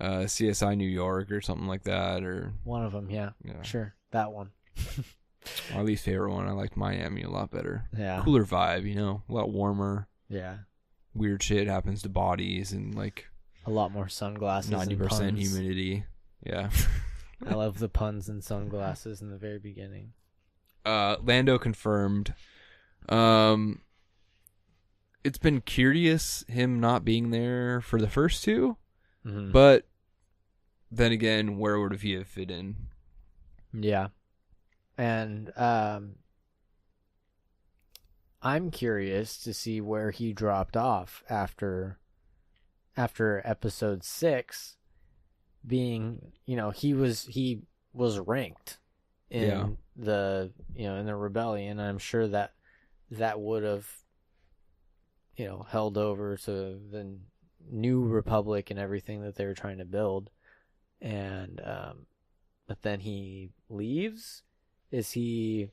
CSI New York or something like that, or one of them. Yeah. Sure, that one. My least favorite one. I liked Miami a lot better. Yeah, cooler vibe, a lot warmer. Yeah, weird shit happens to bodies and like a lot more sunglasses. 90% humidity. Yeah. I love the puns and sunglasses in the very beginning. Lando confirmed. It's been curious him not being there for the first 2, but then again, where would he have fit in? Yeah, and I'm curious to see where he dropped off after episode 6. Being, he was ranked in the in the rebellion. I'm sure that would have held over to the new republic and everything that they were trying to build, and but then he leaves. Is he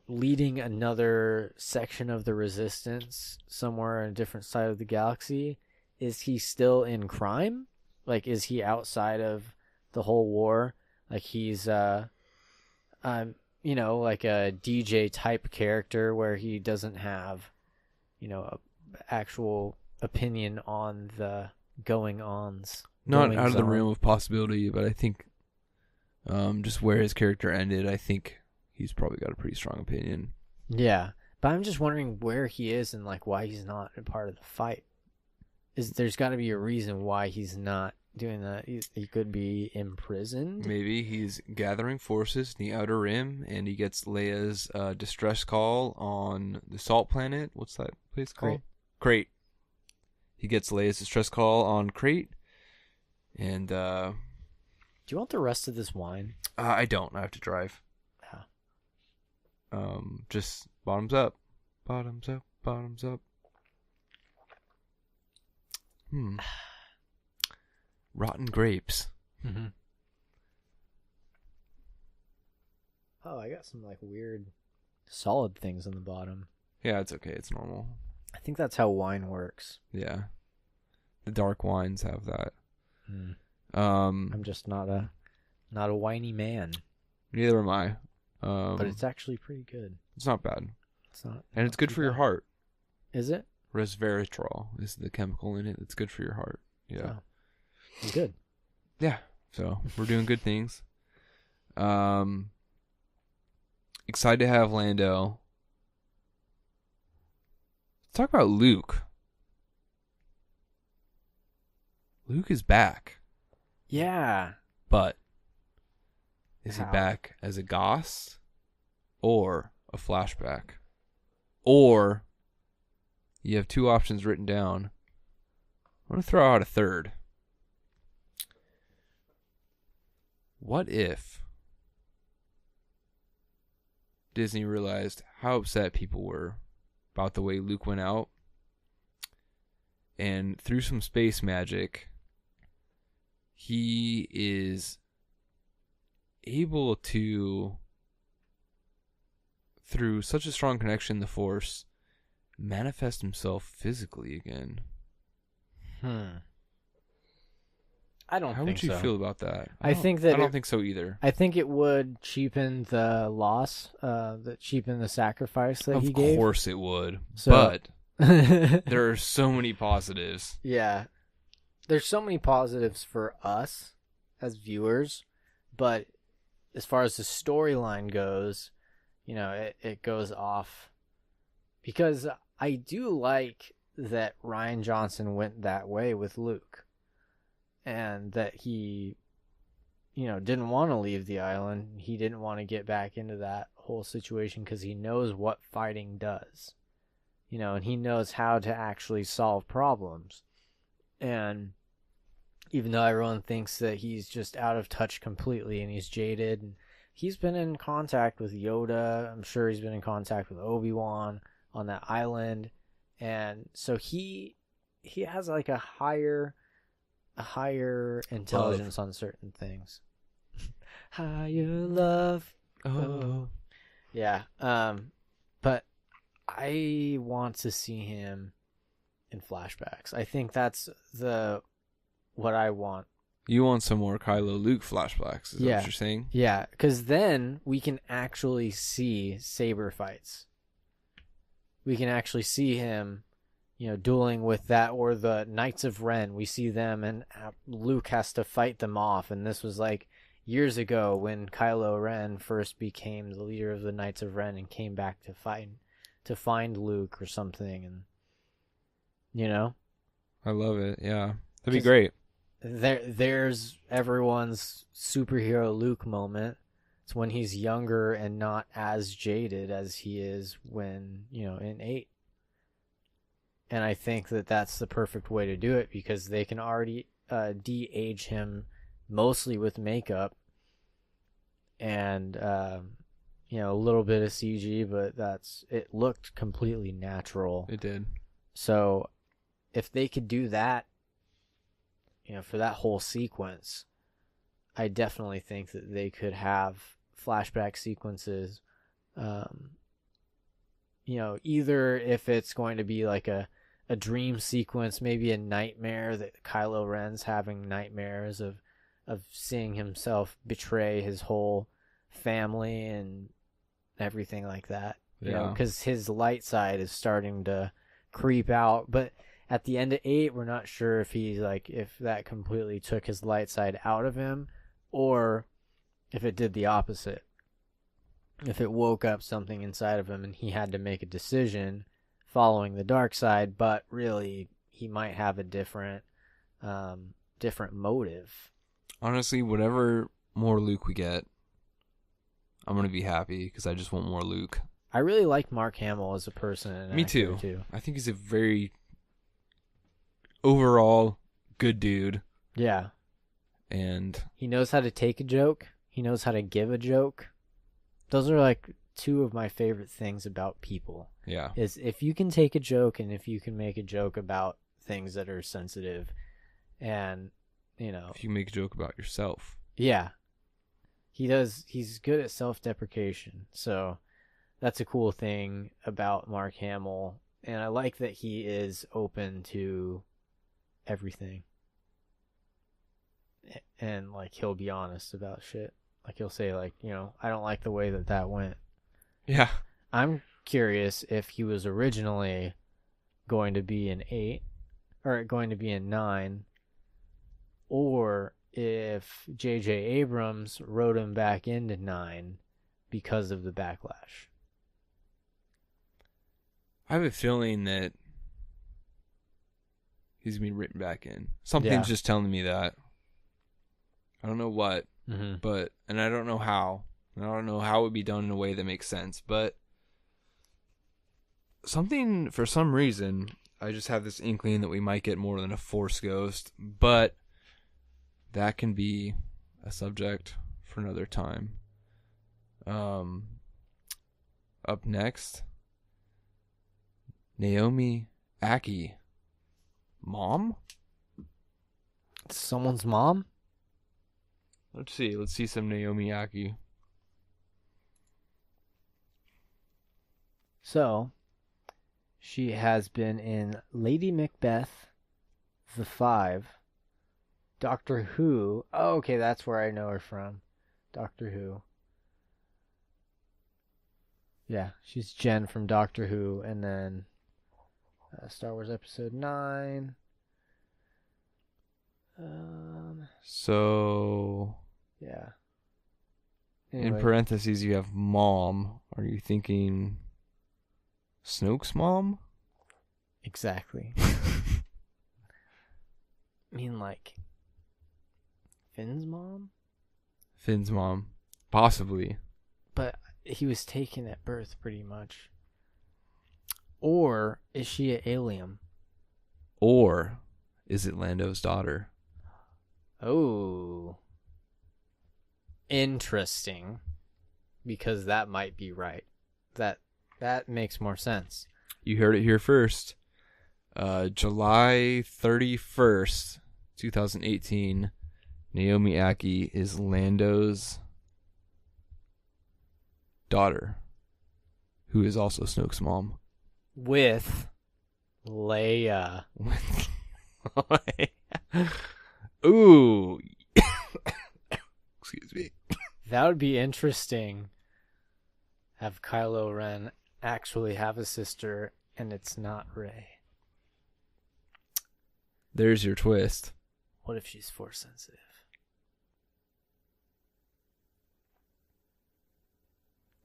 leading another section of the resistance somewhere on a different side of the galaxy? Is he still in crime? Like, is he outside of the whole war? Like, he's like a DJ type character where he doesn't have a actual opinion on the going-ons. Not out of the realm of possibility, but I think just where his character ended, I think he's probably got a pretty strong opinion. Yeah, but I'm just wondering where he is and like why he's not a part of the fight. There's got to be a reason why he's not doing that. He could be imprisoned. Maybe he's gathering forces in the Outer Rim, and he gets Leia's distress call on the Salt Planet. What's that place called? Crate. He gets Leia's distress call on Crate, and do you want the rest of this wine? I don't. I have to drive. Yeah. Just bottoms up, bottoms up, bottoms up. Rotten grapes. Mm-hmm. Oh, I got some like weird solid things on the bottom. Yeah, it's okay. It's normal. I think that's how wine works. Yeah. The dark wines have that. I'm just not a whiny man. Neither am I. But it's actually pretty good. It's not bad. It's not. And it's good for your heart. Is it? Resveratrol is the chemical in it that's good for your heart. Yeah. Oh. Good. Yeah. So we're doing good things. Excited to have Lando. Let's talk about Luke. Luke is back. Yeah. But is he How? back as a Goss or a flashback? Or you have two options written down. I'm going to throw out a third. What if Disney realized how upset people were about the way Luke went out, and through some space magic, he is able to, through such a strong connection in the Force, manifest himself physically again? I don't How think would you so. feel about that? I think that I don't it- think so either. I think it would cheapen the loss, cheapen the sacrifice that Of he gave. course it would. So- But there are so many positives. Yeah. There's so many positives for us as viewers, but as far as the storyline goes, it goes off. Because I do like that Rian Johnson went that way with Luke. And that he, didn't want to leave the island. He didn't want to get back into that whole situation because he knows what fighting does. And he knows how to actually solve problems. And even though everyone thinks that he's just out of touch completely and he's jaded, and he's been in contact with Yoda. I'm sure he's been in contact with Obi-Wan on that island. And so he has like a higher intelligence on certain things. Higher love. Oh. Yeah. But I want to see him in flashbacks. I think that's what I want. You want some more Kylo Luke flashbacks, is that what you're saying? Yeah, because then we can actually see saber fights. We can actually see him, dueling with that, or the Knights of Ren. We see them, and Luke has to fight them off. And this was like years ago when Kylo Ren first became the leader of the Knights of Ren and came back to find Luke or something. And I love it. Yeah, that'd be great. There's everyone's superhero Luke moment. It's when he's younger and not as jaded as he is when, in 8. And I think that that's the perfect way to do it because they can already de-age him mostly with makeup and, a little bit of CG, but it looked completely natural. It did. So if they could do that, for that whole sequence, I definitely think that they could have flashback sequences. Either if it's going to be like a dream sequence, maybe a nightmare that Kylo Ren's having nightmares of seeing himself betray his whole family and everything like that. Because his light side is starting to creep out, but at the end of 8, we're not sure if that completely took his light side out of him, or if it did the opposite. If it woke up something inside of him and he had to make a decision following the dark side, but really he might have a different motive. Honestly, whatever more Luke we get, I'm gonna be happy because I just want more Luke. I really like Mark Hamill as a person. And Me actor, too. I think he's a very overall good dude. Yeah. And he knows how to take a joke. He knows how to give a joke. Those are like two of my favorite things about people. Yeah. Is if you can take a joke and if you can make a joke about things that are sensitive and, if you make a joke about yourself. Yeah. He's good at self-deprecation, so that's a cool thing about Mark Hamill, and I like that he is open to everything. And like he'll be honest about shit. Like he'll say like, I don't like the way that went. Yeah. I'm curious if he was originally going to be in 8 or going to be in 9, or if J.J. Abrams wrote him back into 9 because of the backlash. I have a feeling that he's going to be written back in. Something's just telling me that. I don't know what, but, and I don't know how. I don't know how it would be done in a way that makes sense, but for some reason, I just have this inkling that we might get more than a Force ghost, but that can be a subject for another time. Up next, Naomi Ackie. Mom? Someone's mom? Let's see some Naomi Ackie. So, she has been in Lady Macbeth, The Five, Doctor Who. Oh, okay, that's where I know her from. Doctor Who. Yeah, she's Jen from Doctor Who, and then Star Wars Episode 9. So, yeah. In parentheses, you have mom. Are you thinking Snoke's mom? Exactly. I mean, like, Finn's mom? Finn's mom. Possibly. But he was taken at birth, pretty much. Or is she an alien? Or is it Lando's daughter? Oh. Interesting. Because that might be right. That makes more sense. You heard it here first. July 31st, 2018, Naomi Ackie is Lando's daughter, who is also Snoke's mom. With Leia. Ooh. Excuse me. That would be interesting. Have Kylo Ren actually have a sister, and it's not Rey. There's your twist. What if she's Force sensitive?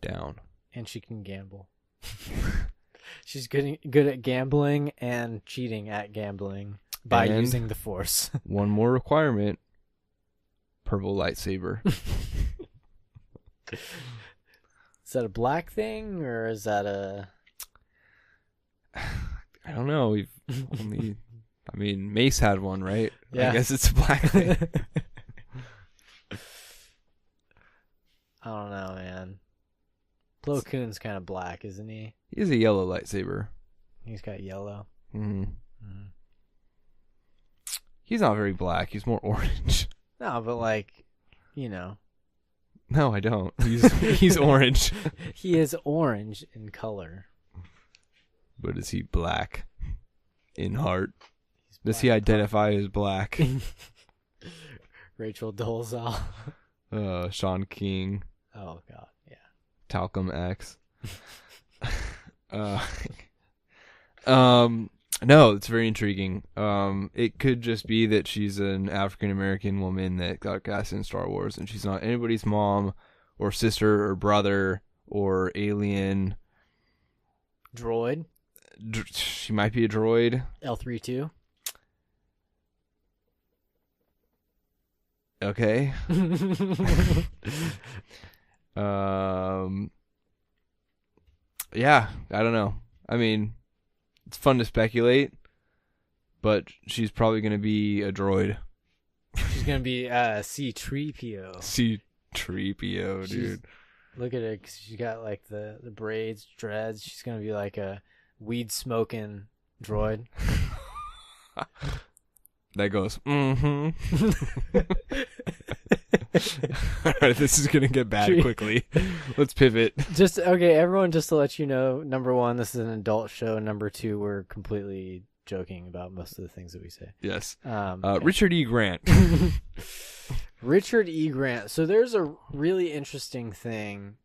Down. And she can gamble. She's good at gambling and cheating at gambling by using the Force. One more requirement. Purple lightsaber. Is that a black thing, or is that a... I don't know. We've only... I mean, Mace had one, right? Yeah. I guess it's a black thing. I don't know, man. Plo Koon's kind of black, isn't he? He has a yellow lightsaber. He's got yellow. Mm-hmm. He's not very black. He's more orange. No, but like, you know. No, I don't. He's orange. He is orange in color. But is he black in heart? Does he identify as black? Rachel Dolezal. Sean King. Oh, God, yeah. Talcum X. No, it's very intriguing. It could just be that she's an African American woman that got cast in Star Wars, and she's not anybody's mom or sister or brother or alien. Droid. She might be a droid. L32. Okay. Yeah, I don't know. I mean, it's fun to speculate, but she's probably going to be a droid. She's going to be C-3PO. C-3PO, dude. Look at her. She's got like the braids, dreads. She's going to be like a weed-smoking droid. That goes, mm-hmm. All right, this is gonna get bad quickly. Let's pivot. Just okay, everyone. Just to let you know, number one, this is an adult show. Number two, we're completely joking about most of the things that we say. Yes. Okay. Richard E. Grant. Richard E. Grant. So there's a really interesting theory.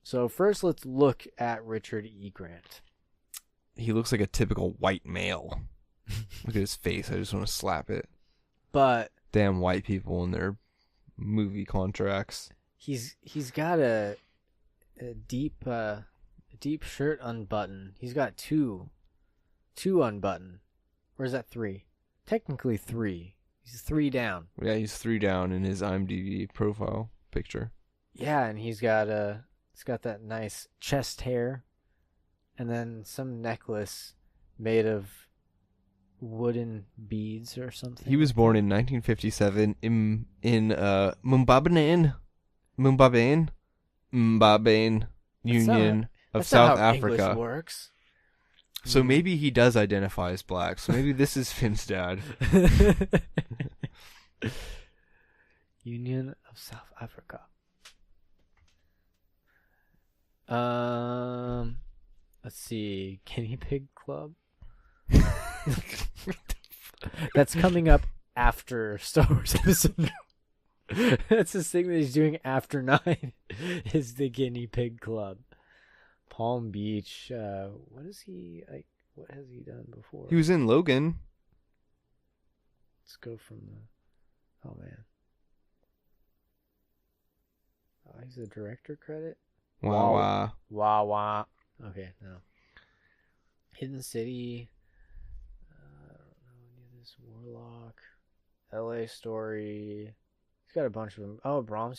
So first, let's look at Richard E. Grant. He looks like a typical white male. Look at his face. I just want to slap it. But Damn white people and their movie contracts. he's got a deep shirt unbuttoned. He's got two unbuttoned. Or is that three? Technically three. He's three down. Yeah, he's 3 down in his IMDb profile picture. Yeah, and he's got that nice chest hair, and then some necklace made of wooden beads or something. He was born in 1957 in Mmhmm Union of That's South not how Africa. English works. So maybe he does identify as black. So maybe this is Finn's dad. Union of South Africa. Let's see. Guinea Pig Club. That's coming up after Star Wars Episode 9. That's his thing that he's doing after 9 is the Guinea Pig Club. Palm Beach. What has he done before? He was in Logan. Let's go from the... Oh, man. Oh, he's a director credit? Wow. Wah. Okay, no. Hidden City. I don't know any of this. Warlock. LA Story. He's got a bunch of them. Oh, Bram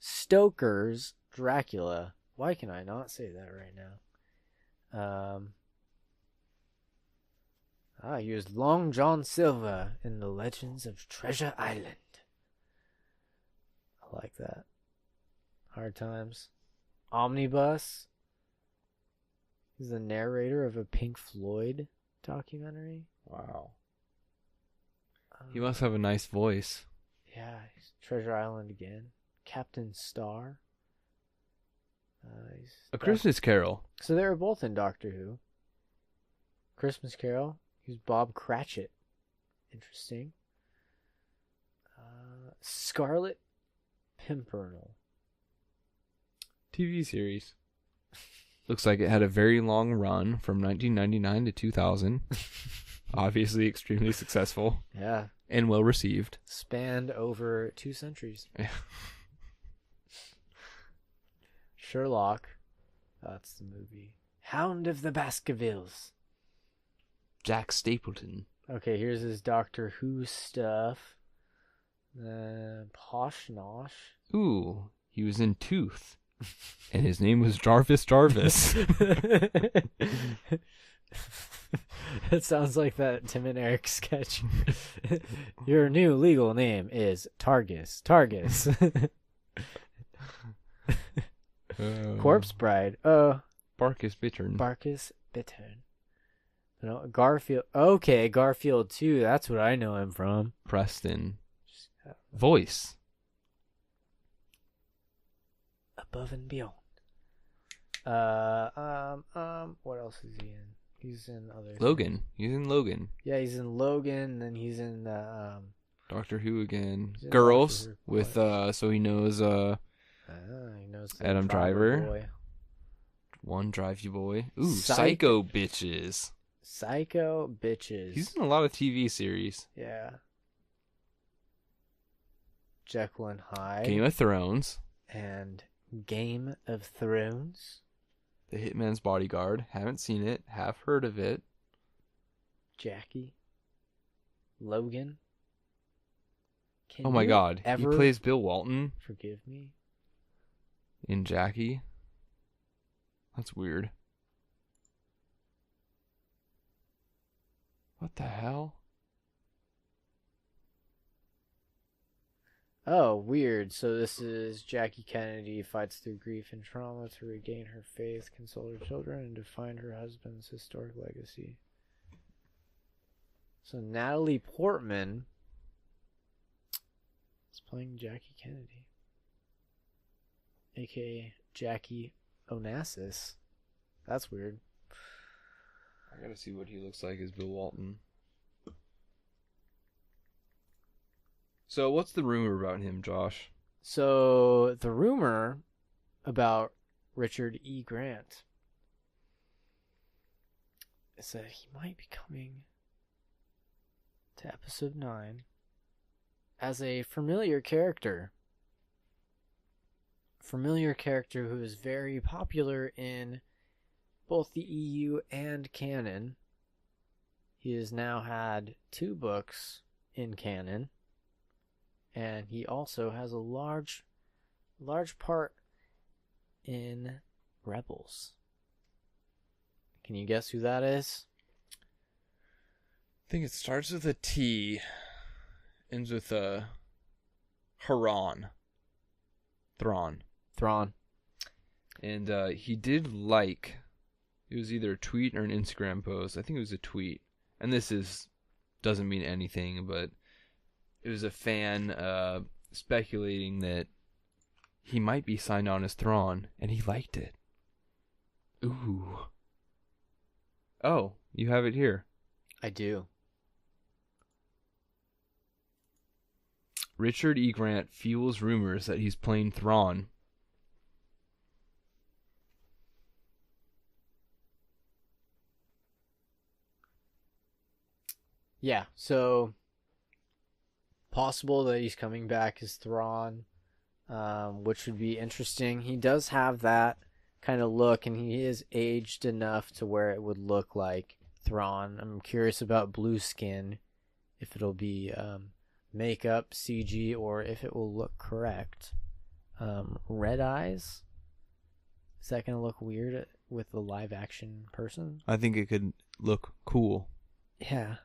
Stoker's Dracula. Why can I not say that right now? He was Long John Silver in The Legends of Treasure Island. I like that. Hard Times. Omnibus. He's the narrator of a Pink Floyd documentary. Wow. He must have a nice voice. Yeah, he's Treasure Island again. Captain Star. A Christmas Carol. So they were both in Doctor Who. Christmas Carol. He was Bob Cratchit. Interesting. Scarlet Pimpernel. TV series. Looks like it had a very long run from 1999 to 2000. Obviously extremely successful. Yeah. And well received. Spanned over 2 centuries. Sherlock. That's the movie. Hound of the Baskervilles. Jack Stapleton. Okay, here's his Doctor Who stuff. Posh Nosh. Ooh, he was in Tooth. And his name was Jarvis. That sounds like that Tim and Eric sketch. Your new legal name is Targus. Corpse Bride. Barkus Bittern. Barkus Bittern. No, Garfield. Okay, Garfield 2. That's what I know him from. Preston. Voice. Above and Beyond. What else is he in? He's in other Logan. things. He's in Logan. Yeah, he's in Logan, and he's in Doctor Who again. He's in Girls Doctor Who. with so he knows he knows the Adam Driver. Boy. One Drive You Boy. Ooh, Psych- Psycho Bitches. Psycho Bitches. He's in a lot of TV series. Yeah. Jekyll and Hyde. Game of Thrones. And Game of Thrones. The Hitman's Bodyguard. Haven't seen it. Have heard of it. Jackie. Logan. Can Oh my you god. ever He plays Bill Walton forgive me? in Jackie. That's weird. What the hell? Oh, weird. So this is Jackie Kennedy fights through grief and trauma to regain her faith, console her children, and to find her husband's historic legacy. So Natalie Portman is playing Jackie Kennedy, aka Jackie Onassis. That's weird. I gotta see what he looks like as Bill Walton. So, what's the rumor about him, Josh? So the rumor about Richard E. Grant is that he might be coming to episode 9 as a familiar character. Familiar character who is very popular in both the EU and canon. He has now had 2 books in canon, and he also has a large part in Rebels. Can you guess who that is? I think it starts with a T, ends with a Haran. Thrawn. And he did like, it was either a tweet or an Instagram post. I think it was a tweet. And this doesn't mean anything, but it was a fan speculating that he might be signed on as Thrawn, and he liked it. Ooh. Oh, you have it here. I do. Richard E. Grant fuels rumors that he's playing Thrawn. Yeah, so possible that he's coming back as Thrawn, which would be interesting. He does have that kind of look, and he is aged enough to where it would look like Thrawn. I'm curious about blue skin, if it'll be makeup, CG, or if it will look correct. Red eyes? Is that going to look weird with the live action person? I think it could look cool. Yeah.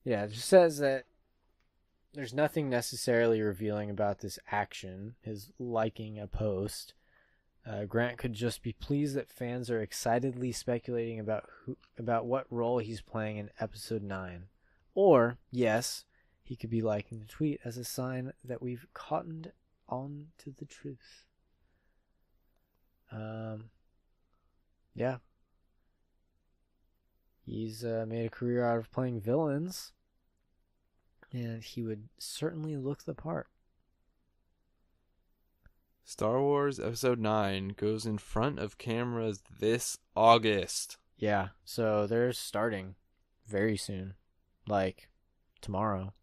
Yeah, it just says that there's nothing necessarily revealing about this action, his liking a post. Grant could just be pleased that fans are excitedly speculating about what role he's playing in episode 9. Or, yes, he could be liking the tweet as a sign that we've cottoned on to the truth. Yeah. He's made a career out of playing villains, and he would certainly look the part. Star Wars Episode 9 goes in front of cameras this August. Yeah, so they're starting very soon. Like, tomorrow.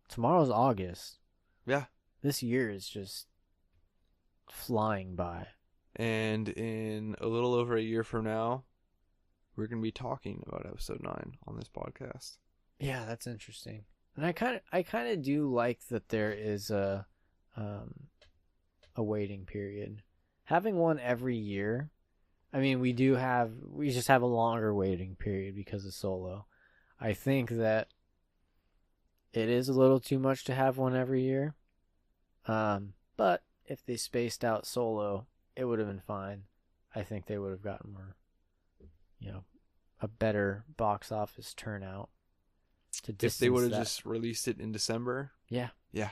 Tomorrow's August. Yeah. This year is just flying by. And in a little over a year from now, we're going to be talking about Episode 9 on this podcast. Yeah, that's interesting. And I kind of do like that there is a waiting period. Having one every year, I mean, we just have a longer waiting period because of Solo. I think that it is a little too much to have one every year. But if they spaced out Solo, it would have been fine. I think they would have gotten more, a better box office turnout. If they would have just released it in December? Yeah. Yeah.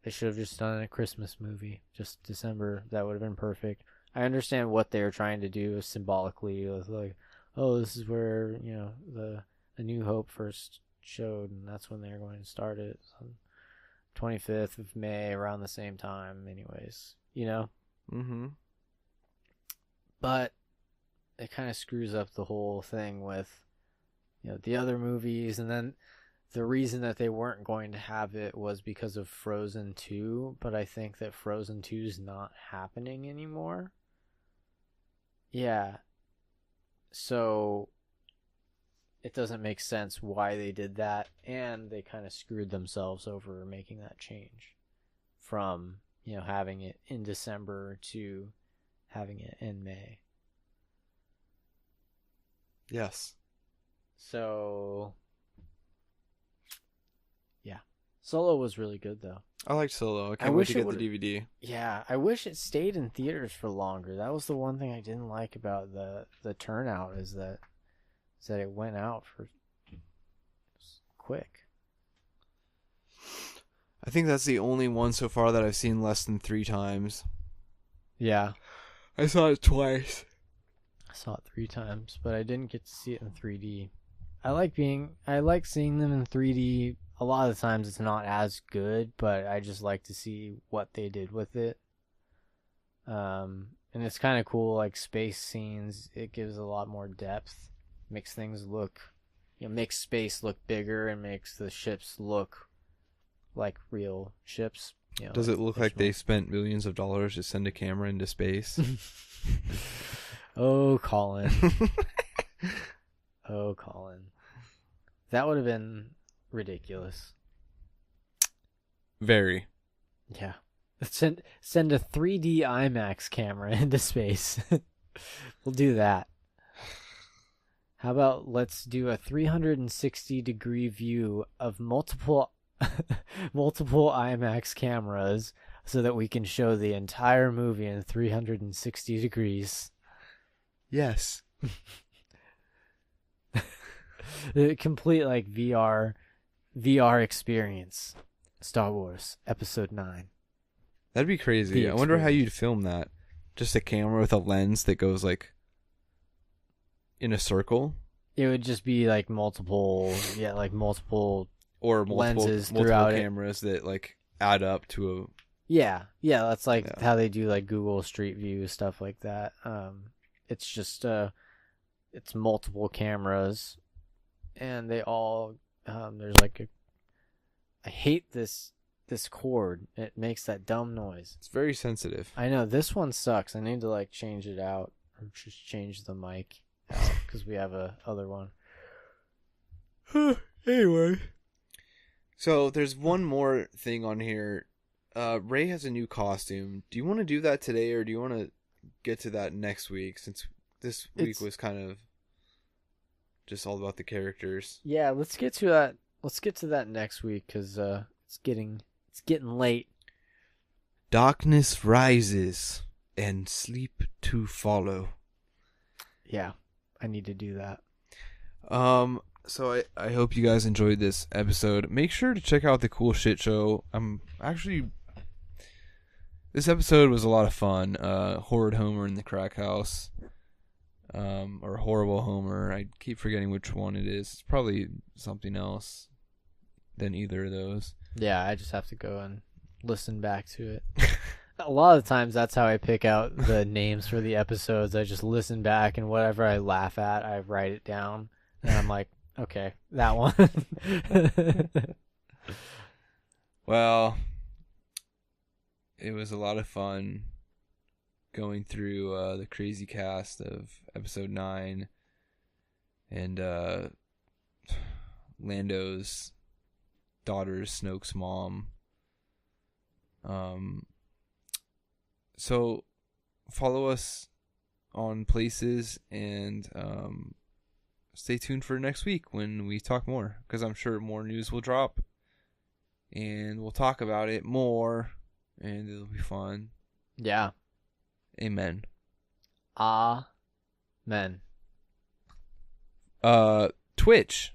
They should have just done a Christmas movie. Just December. That would have been perfect. I understand what they were trying to do symbolically. With like, oh, this is where, the New Hope first showed, and that's when they're going to start it. So 25th of May, around the same time, anyways. Mm-hmm. But it kind of screws up the whole thing with, the other movies. And then the reason that they weren't going to have it was because of Frozen 2. But I think that Frozen 2 is not happening anymore. Yeah. So it doesn't make sense why they did that. And they kind of screwed themselves over making that change from, having it in December to having it in May. Yes. So, yeah. Solo was really good though. I liked Solo. I I can't wait wish to it get the would've- DVD. Yeah, I wish it stayed in theaters for longer. That was the one thing I didn't like about the turnout is that it went out for quick. I think that's the only one so far that I've seen less than 3 times. Yeah, I saw it twice. I saw it 3 times, but I didn't get to see it in 3D. I like seeing them in 3D. A lot of the times it's not as good, but I just like to see what they did with it. And it's kind of cool, like space scenes. It gives a lot more depth, makes things look, makes space look bigger, and makes the ships look like real ships. Does it look like fictional. they spent millions of dollars to send a camera into space? Oh, Colin. Oh, Colin. That would have been ridiculous. Very. Yeah. Send a 3D IMAX camera into space. We'll do that. How about let's do a 360-degree view of multiple IMAX cameras so that we can show the entire movie in 360 degrees. Yes. The complete like VR experience. Star Wars Episode 9. That'd be crazy. The I wonder how experience. you'd film that. Just a camera with a lens that goes like in a circle, It would just be like multiple or multiple lenses multiple throughout it. cameras that like add up to a. Yeah, that's like Yeah. how they do like Google Street View stuff like that. It's just it's multiple cameras, and they all there's like a. I hate this cord. It makes that dumb noise. It's very sensitive. I know this one sucks. I need to like change it out or just change the mic out because we have a other one. Anyway, so there's one more thing on here. Ray has a new costume. Do you want to do that today, or do you want to get to that next week? Since this week was kind of just all about the characters. Yeah, let's get to that. Let's get to that next week because it's getting late. Darkness rises, and sleep to follow. Yeah, I need to do that. So I hope you guys enjoyed this episode. Make sure to check out the Cool Shit Show. This episode was a lot of fun. Horrid Homer in the Crack House. Or Horrible Homer. I keep forgetting which one it is. It's probably something else than either of those. Yeah, I just have to go and listen back to it. A lot of times that's how I pick out the names for the episodes. I just listen back, and whatever I laugh at, I write it down. And I'm like, okay, that one. Well, it was a lot of fun going through the crazy cast of episode 9 and Lando's daughter's Snoke's mom. So follow us on places and stay tuned for next week when we talk more, because I'm sure more news will drop and we'll talk about it more and it'll be fun. Yeah. Amen. Amen. Twitch.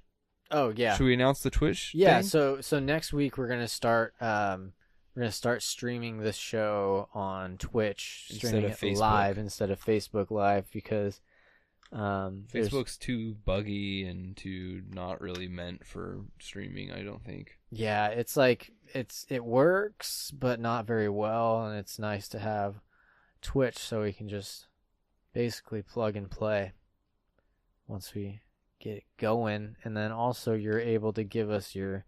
Oh yeah. Should we announce the Twitch Yeah, thing? so next week we're gonna start streaming this show on Twitch, Instead streaming of it Facebook. live instead of Facebook Live because there's- Facebook's too buggy and too not really meant for streaming, I don't think. Yeah, it's like it works but not very well, and it's nice to have Twitch so we can just basically plug and play once we get it going, and then also you're able to give us your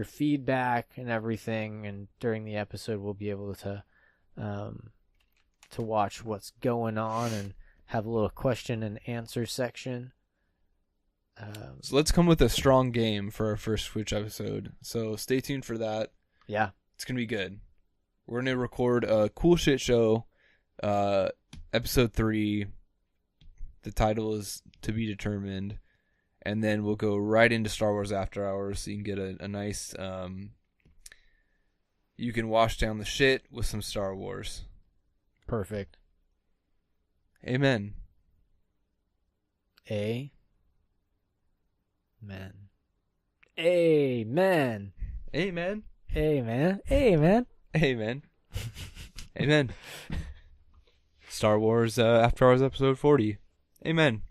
feedback and everything, and during the episode we'll be able to watch what's going on and have a little question and answer section. So let's come with a strong game for our first Twitch episode. So stay tuned for that. Yeah. It's going to be good. We're going to record a Cool Shit Show, episode 3. The title is to be determined. And then we'll go right into Star Wars After Hours so you can get a nice you can wash down the shit with some Star Wars. Perfect. Amen. Amen. Amen. Amen. Amen. Amen. Amen. Amen. Star Wars After Hours episode 40. Amen.